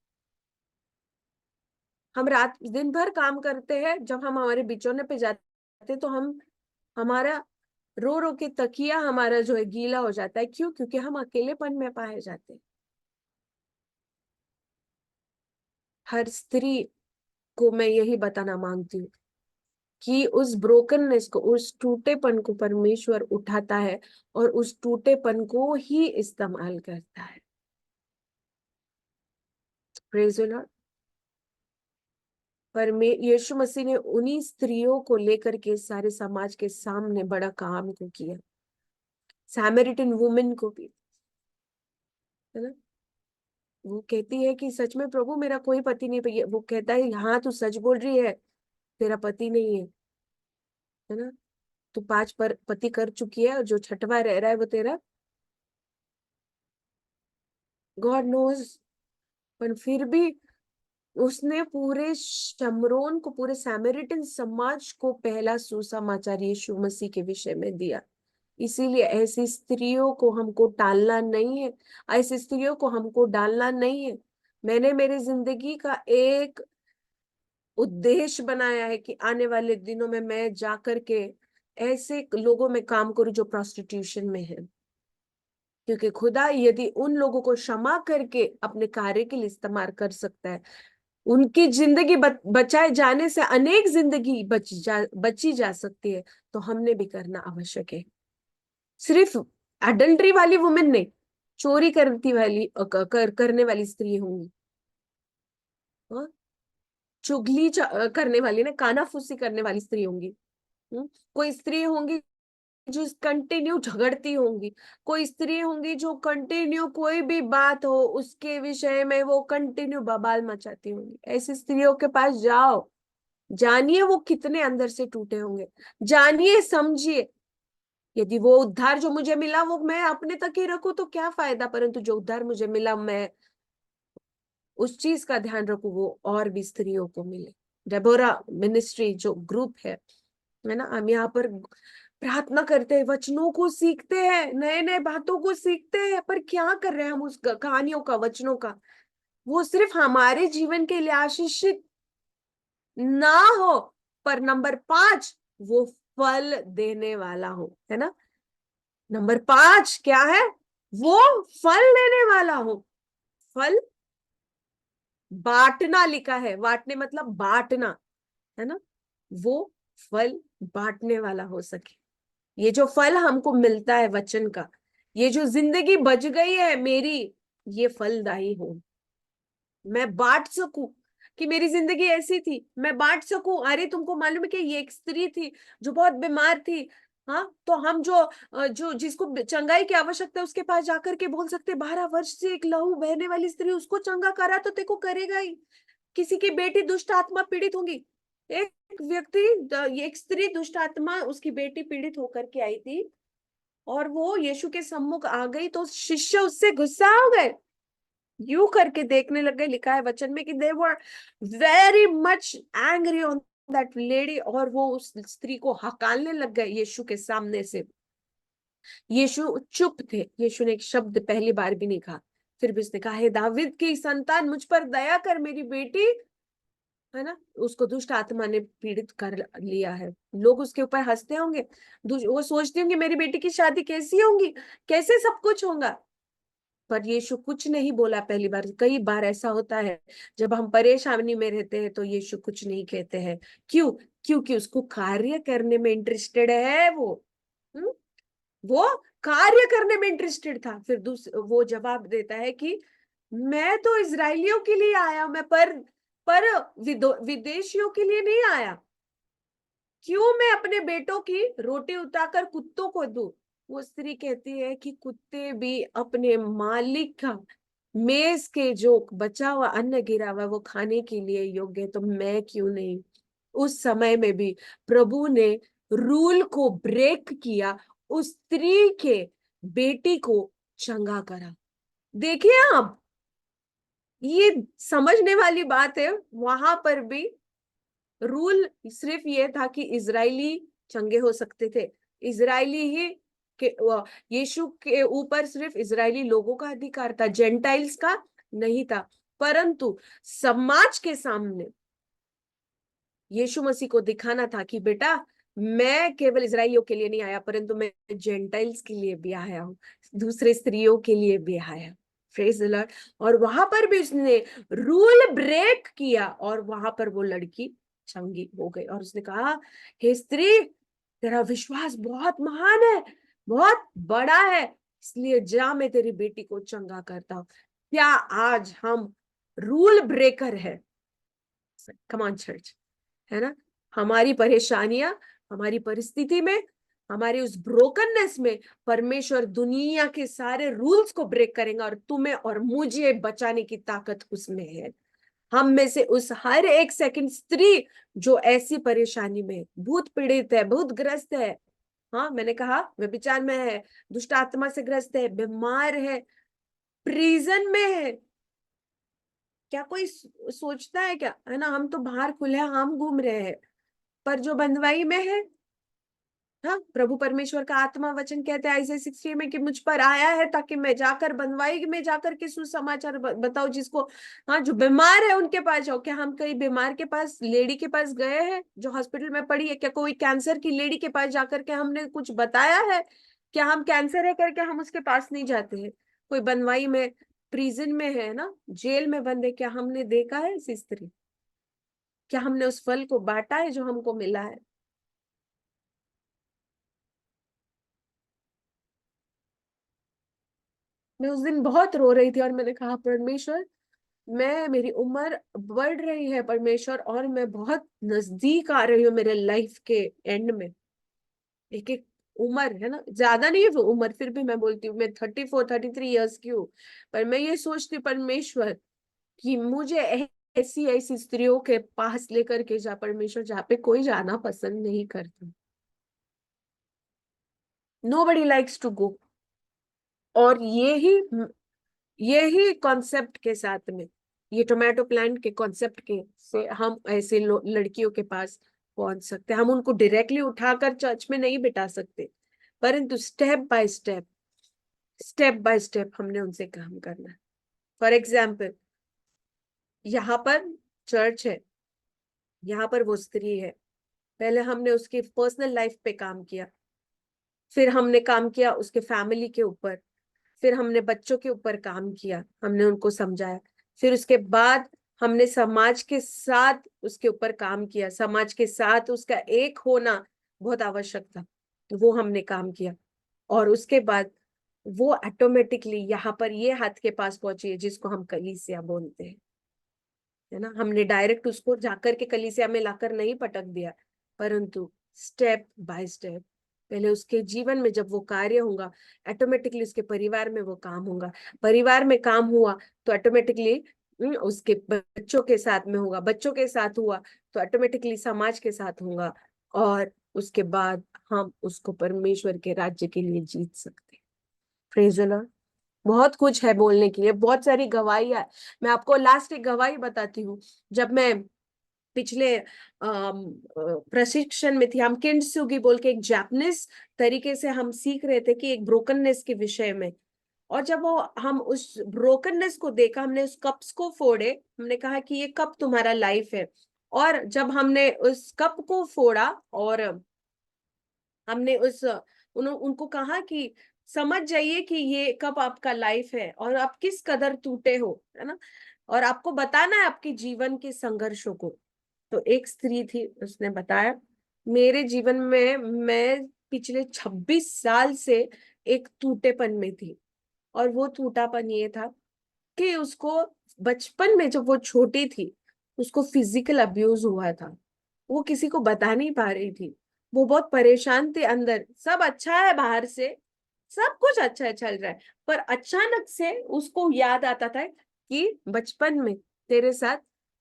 हम रात दिन भर काम करते हैं, जब हम हमारे बिछौने पे जाते तो हमारा रो रो के तकिया हमारा जो है गीला हो जाता है। क्यों? क्योंकि हम अकेलेपन में पाए जाते हैं। हर स्त्री को मैं यही बताना मांगती हूँ कि उस ब्रोकननेस को, उस टूटेपन को परमेश्वर उठाता है और उस टूटेपन को ही इस्तेमाल करता है। Praise the Lord. पर यीशु मसीह ने उन्हीं स्त्रियों को लेकर के सारे समाज के सामने बड़ा काम को किया, सैमरिटन वुमेन को भी, है ना। वो कहती है कि सच में प्रभु मेरा कोई पति नहीं। वो कहता है हाँ तू सच बोल रही है, तेरा पति नहीं है ना, तू 5 पति कर चुकी है और जो 6वां रह रहा है वो तेरा। God knows. पर फिर भी उसने पूरे शमरोन को, पूरे सैमरिटन समाज को पहला सुसमाचार यीशु मसीह के विषय में दिया। इसीलिए ऐसी स्त्रियों को हमको टालना नहीं है, ऐसी स्त्रियों को हमको डालना नहीं है। मैंने मेरी जिंदगी का एक उद्देश्य बनाया है कि आने वाले दिनों में मैं जाकर के ऐसे लोगों में काम करूं जो प्रोस्टिट्यूशन में है, क्योंकि खुदा यदि उन लोगों को क्षमा करके अपने कार्य के लिए इस्तेमाल कर सकता है, उनकी जिंदगी बचाए जाने से अनेक जिंदगी बची जा सकती है, तो हमने भी करना आवश्यक है। सिर्फ एडल्ट्री वाली वुमेन नहीं, चोरी करने वाली स्त्री होंगी, चुगली करने वाली ना, कानाफूसी करने वाली स्त्री होंगी, कोई स्त्री होंगी जो कंटिन्यू झगड़ती होंगी, कोई स्त्री होंगी जो कंटिन्यू कोई भी बात हो उसके विषय में वो कंटिन्यू बवाल मचाती होंगी। ऐसी स्त्रियों के पास जाओ, जानिए वो कितने अंदर से टूटे होंगे, जानिए, समझिए। यदि वो उद्धार जो मुझे मिला वो मैं अपने तक ही रखूं तो क्या फायदा, परंतु जो उद्धार मुझे मिला मैं उस चीज का ध्यान रखूं, वो और भी स्त्रियों को मिले। डेबोरा मिनिस्ट्री जो ग्रुप है ना, हम यहाँ पर प्रार्थना करते हैं, वचनों को सीखते हैं, नए नए बातों को सीखते हैं, पर क्या कर रहे हैं हम उस कहानियों का, वचनों का? वो सिर्फ हमारे जीवन के लिए आशीषित ना हो, पर नंबर 5 वो फल देने वाला हो, है ना। नंबर 5 क्या है? वो फल देने वाला हो। फल बांटना लिखा है, बांटने मतलब बांटना, है ना। वो फल बांटने वाला हो सके। ये जो फल हमको मिलता है वचन का, ये जो जिंदगी बच गई है मेरी, ये फलदायी हो, मैं बांट सकूं, कि मेरी जिंदगी ऐसी थी, मैं बांट सकूं। अरे तुमको मालूम है कि ये एक स्त्री थी जो बहुत बीमार थी, हाँ, तो हम जो जिसको चंगाई की आवश्यकता है उसके पास जाकर के बोल सकते 12 वर्ष से एक लहू बहने वाली स्त्री, उसको चंगा करा तो तेको करेगा ही। किसी की बेटी दुष्ट आत्मा पीड़ित होंगी, एक व्यक्ति, एक स्त्री दुष्ट आत्मा, उसकी बेटी पीड़ित होकर के आई थी और वो यीशु के सम्मुख आ गई तो शिष्य उससे गुस्सा हो गए, यू करके देखने लग गए। लिखा है वचन में कि they were very much angry on that lady, और वो उस स्त्री को हकालने लग गए यीशु के सामने से। यीशु चुप थे, यीशु ने एक शब्द पहली बार भी नहीं कहा। फिर भी उसने कहा, हे दाविद की संतान, मुझ पर दया कर, मेरी बेटी, है ना, उसको दुष्ट आत्मा ने पीड़ित कर लिया है। लोग उसके ऊपर हंसते होंगे, वो सोचते होंगे मेरी बेटी की शादी कैसी होंगी, कैसे सब कुछ होगा, पर यीशु कुछ नहीं बोला पहली बार। कई बार ऐसा होता है जब हम परेशानी में रहते हैं तो यीशु कुछ नहीं कहते हैं। क्यों? क्योंकि उसको कार्य करने में इंटरेस्टेड है वो कार्य करने में इंटरेस्टेड था। फिर वो जवाब देता है कि मैं तो इजरायलियों के लिए आया, मैं पर विदेशियों के लिए नहीं आया। क्यों मैं अपने बेटों की रोटी उतारकर कुत्तों को दूं? वो स्त्री कहती है कि कुत्ते भी अपने मालिक का मेज के जो बचा हुआ अन्न गिरा हुआ वो खाने के लिए योग्य है, तो मैं क्यों नहीं। उस समय में भी प्रभु ने रूल को ब्रेक किया, उस स्त्री के बेटी को चंगा करा। देखिए आप, ये समझने वाली बात है। वहां पर भी रूल सिर्फ ये था कि इजरायली चंगे हो सकते थे, इजरायली ही के यीशु के ऊपर सिर्फ इजरायली लोगों का अधिकार था, जेंटाइल्स का नहीं था। परंतु समाज के सामने यीशु मसीह को दिखाना था कि बेटा, मैं केवल इजरायलियों के लिए नहीं आया, परंतु मैं जेंटाइल्स के लिए भी आया हूँ, दूसरे स्त्रियों के लिए भी आया हूँ। Praise the Lord. और वहां पर भी उसने रूल ब्रेक किया और वहां पर वो लड़की चंगी हो गई। और उसने कहा, हे स्त्री, तेरा विश्वास बहुत महान है, बहुत बड़ा है, इसलिए जा, मैं तेरी बेटी को चंगा करता हूं। क्या आज हम रूल ब्रेकर है? कम ऑन चर्च, है ना? हमारी परेशानियां, हमारी परिस्थिति में, हमारी उस ब्रोकननेस में परमेश्वर दुनिया के सारे रूल्स को ब्रेक करेगा और तुम्हें और मुझे बचाने की ताकत उसमें है। हम में से उस हर एक सेकंड स्त्री जो ऐसी परेशानी में, भूत पीड़ित है, भूत ग्रस्त है, हाँ मैंने कहा व्यभिचार में है, दुष्ट आत्मा से ग्रस्त है, बीमार है, प्रिजन में है, क्या कोई सोचता है क्या? है ना, हम तो बाहर खुले हम घूम रहे हैं, पर जो बंधुआई में है, हाँ, प्रभु परमेश्वर का आत्मा वचन कहते हैं Isaiah 60 में कि मुझ पर आया है ताकि मैं जाकर बंधुआई में जाकर के सुसमाचार बताओ जिसको, हाँ, जो बीमार है उनके पास जाओ। क्या हम कई बीमार के पास, लेडी के पास गए हैं जो हॉस्पिटल में पड़ी है? क्या कोई कैंसर की लेडी के पास जाकर के हमने कुछ बताया है? क्या हम कैंसर है करके हम उसके पास नहीं जाते हैं? कोई बंधुआई में, प्रिजन में है ना, जेल में बंद है, क्या हमने देखा है ऐसी स्त्री? क्या हमने उस फल को बांटा है जो हमको मिला है? मैं उस दिन बहुत रो रही थी और मैंने कहा, परमेश्वर, मैं, मेरी उम्र बढ़ रही है परमेश्वर, और मैं बहुत नजदीक आ रही हूँ मेरे लाइफ के एंड में। एक एक उम्र है ना, ज्यादा नहीं है वो उम्र, फिर भी मैं बोलती हूँ मैं 34-33 ईयर्स की हूँ, पर मैं ये सोचती हूँ परमेश्वर कि मुझे ऐसी ऐसी स्त्रियों के पास लेकर के जा परमेश्वर, जहाँ पे कोई जाना पसंद नहीं करता। Nobody likes to go। और यही कॉन्सेप्ट के साथ में, ये टोमेटो प्लांट के कॉन्सेप्ट के से हम ऐसे लड़कियों के पास पहुंच सकते हैं। हम उनको डायरेक्टली उठाकर चर्च में नहीं बिठा सकते, परंतु स्टेप बाय स्टेप हमने उनसे काम करना है। फॉर एग्जाम्पल, यहाँ पर चर्च है, यहाँ पर वो स्त्री है, पहले हमने उसकी पर्सनल लाइफ पे काम किया, फिर हमने काम किया उसके फैमिली के ऊपर, फिर हमने बच्चों के ऊपर काम किया, हमने उनको समझाया, फिर उसके बाद हमने समाज के साथ उसके ऊपर काम किया, समाज के साथ उसका एक होना बहुत आवश्यक था, वो हमने काम किया। और उसके बाद वो ऑटोमेटिकली यहाँ पर ये हाथ के पास पहुंची है जिसको हम कलीसिया बोलते हैं, है ना। हमने डायरेक्ट उसको जाकर के कलीसिया में लाकर नहीं पटक दिया, परंतु स्टेप बाय स्टेप पहले उसके जीवन में जब वो कार्य होगा, ऑटोमेटिकली उसके परिवार में वो काम होगा, परिवार में काम हुआ तो ऑटोमेटिकली उसके बच्चों के साथ में होगा, बच्चों के साथ हुआ तो ऑटोमेटिकली समाज के साथ होगा, और उसके बाद हम उसको परमेश्वर के राज्य के लिए जीत सकते हैं। Praise the Lord. बहुत कुछ है बोलने के लिए, बहुत सारी गवाहियां। मैं आपको लास्ट एक गवाही बताती हूँ। जब मैं पिछले प्रशिक्षण में थी, हम किंटसुगी बोल के एक जापानीज तरीके से हम सीख रहे थे कि एक ब्रोकननेस के विषय में, और जब हम उस ब्रोकननेस को देखा, हमने उस कप्स को फोड़े, हमने कहा कि ये कप तुम्हारा लाइफ है, और जब हमने उस कप को फोड़ा और हमने उनको कहा कि समझ जाइए कि ये कब आपका लाइफ है और आप किस कदर टूटे हो, है ना, और आपको बताना है आपके जीवन के संघर्षों को। तो एक स्त्री थी, उसने बताया, मेरे जीवन में मैं पिछले 26 साल से एक टूटेपन में थी, और वो टूटापन ये था कि उसको बचपन में जब वो छोटी थी उसको फिजिकल अब्यूज हुआ था, वो किसी को बता नहीं पा रही थी, वो बहुत परेशान थे अंदर, सब अच्छा है बाहर से, सब कुछ अच्छा चल रहा है, पर अचानक से उसको याद आता था कि बचपन में तेरे साथ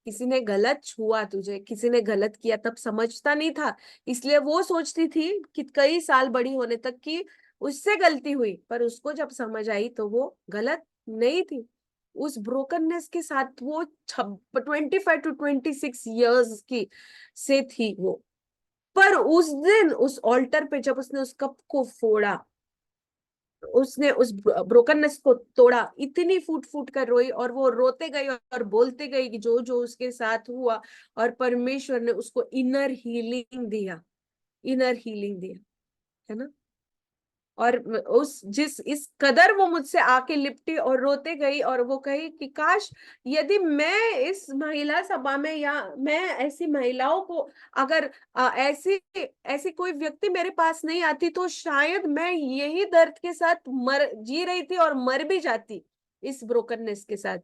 किसी ने गलत छुआ, तुझे किसी ने गलत किया, तब समझता नहीं था, इसलिए वो सोचती थी कि कई साल बड़ी होने तक कि उससे गलती हुई, पर उसको जब समझ आई तो वो गलत नहीं थी। उस ब्रोकननेस के साथ वो 25 to 26 ईयर्स की से थी वो। पर उस दिन उस ऑल्टर पे जब उसने उस कप को फोड़ा, उसने उस ब्रोकननेस को तोड़ा, इतनी फूट फूट कर रोई, और वो रोते गई और बोलते गई कि जो जो उसके साथ हुआ, और परमेश्वर ने उसको इनर हीलिंग दिया, इनर हीलिंग दिया, है ना। और उस जिस इस कदर वो मुझसे आके लिपटी और रोते गई, और वो कही कि काश यदि मैं इस महिला सभा में, या मैं ऐसी महिलाओं को अगर ऐसी ऐसी कोई व्यक्ति मेरे पास नहीं आती, तो शायद मैं यही दर्द के साथ मर जी रही थी और मर भी जाती इस ब्रोकननेस के साथ।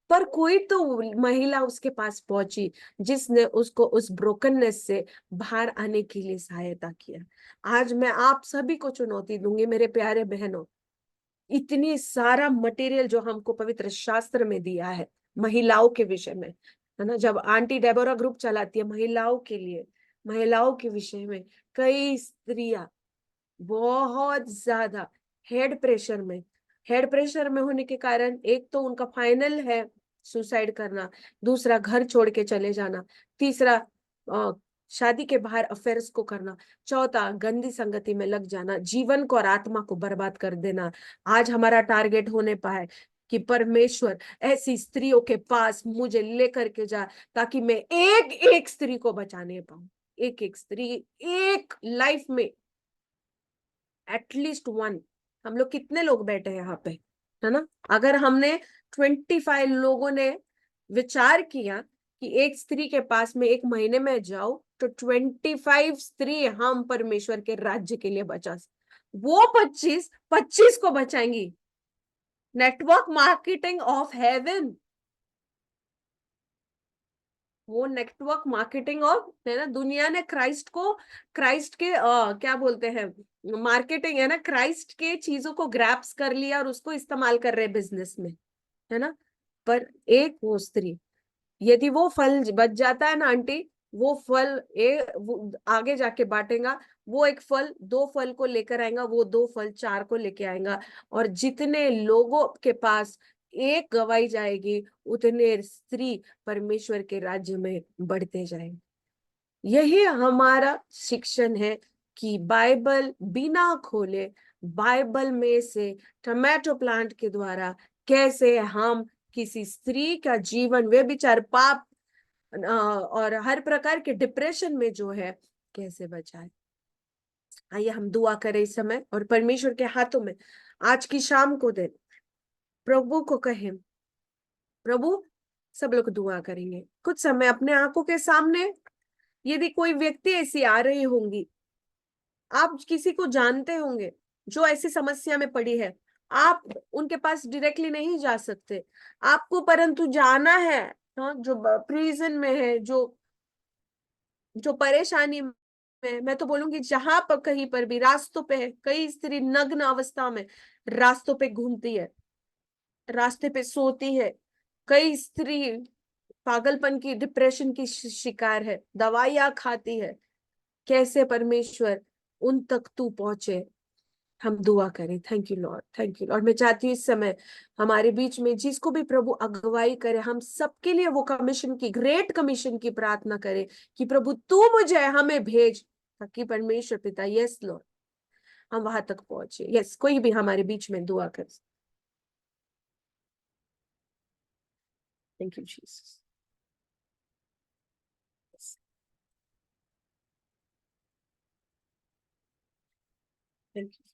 पर कोई तो महिला उसके पास पहुंची जिसने उसको उस ब्रोकननेस से बाहर आने के लिए सहायता किया। आज मैं आप सभी को चुनौती दूंगी मेरे प्यारे बहनों, इतनी सारा मटेरियल जो हमको पवित्र शास्त्र में दिया है महिलाओं के विषय में, है ना। जब आंटी डेबोरा ग्रुप चलाती है महिलाओं के लिए, महिलाओं के विषय में, कई स्त्रियां बहुत ज्यादा हेड प्रेशर में होने के कारण, एक तो उनका फाइनल है सुसाइड करना, दूसरा घर छोड़ के चले जाना, तीसरा शादी के बाहर अफेयर्स को करना, चौथा गंदी संगति में लग जाना, जीवन को और आत्मा को बर्बाद कर देना। आज हमारा टारगेट होने पाए कि परमेश्वर ऐसी स्त्रियों के पास मुझे लेकर के जा, ताकि मैं एक एक स्त्री को बचाने पाऊं, एक एक स्त्री, एक लाइफ में एटलीस्ट वन। हम लोग कितने लोग बैठे हैं यहाँ पे, है ना। अगर हमने 25 लोगों ने विचार किया कि एक स्त्री के पास में एक महीने में जाओ, तो 25 स्त्री हम परमेश्वर के राज्य के लिए बचा, वो 25 को बचाएंगी। नेटवर्क मार्केटिंग ऑफ हेवन, वो नेटवर्क मार्केटिंग ऑफ, है ना। दुनिया ने क्राइस्ट को, क्राइस्ट के क्या बोलते हैं, मार्केटिंग, है ना, क्राइस्ट के चीजों को ग्रैप्स कर लिया और उसको इस्तेमाल कर रहे बिजनेस में, है ना। पर एक वो स्त्री, यदि वो फल बच जाता है ना आंटी, वो फल वो आगे जाके बांटेगा, वो एक फल 2 फल को लेकर आएगा, वो 2 फल 4 को लेके आएगा, और जितने लोगों के पास एक गवाई जाएगी, उतने स्त्री परमेश्वर के राज्य में बढ़ते जाएंगे। यही हमारा शिक्षण है कि बाइबल बिना खोले, बाइबल में से टमाटो प्लांट के द्वारा कैसे हम किसी स्त्री का जीवन, वे बेचार पाप और हर प्रकार के डिप्रेशन में जो है कैसे बचाए। आइए हम दुआ करें इस समय, और परमेश्वर के हाथों में आज की शाम को दे, प्रभु को कहें, प्रभु, सब लोग दुआ करेंगे कुछ समय अपने आंखों के सामने। यदि कोई व्यक्ति ऐसी आ रही होंगी, आप किसी को जानते होंगे जो ऐसी समस्या में पड़ी है, आप उनके पास डायरेक्टली नहीं जा सकते आपको, परंतु जाना है, हाँ, जो प्रिजन में है, जो जो परेशानी में, मैं तो बोलूंगी जहां पर कहीं पर भी रास्तों पे है, कई स्त्री नग्न अवस्था में रास्तों पे घूमती है, रास्ते पे सोती है, कई स्त्री पागलपन की, डिप्रेशन की शिकार है, दवाइयां खाती है, कैसे परमेश्वर उन तक तू पहुंचे। हम दुआ करें। Thank you Lord, thank you Lord. मैं चाहती हूँ इस समय हमारे बीच में जिसको भी प्रभु अगुवाई करे, हम सबके लिए वो कमीशन की, ग्रेट कमीशन की प्रार्थना करें कि प्रभु तू मुझे हमें भेज, ताकि परमेश्वर पिता, यस लॉर्ड, हम वहां तक पहुंचे। यस, कोई भी हमारे बीच में दुआ कर। Thank you Jesus. Thank you.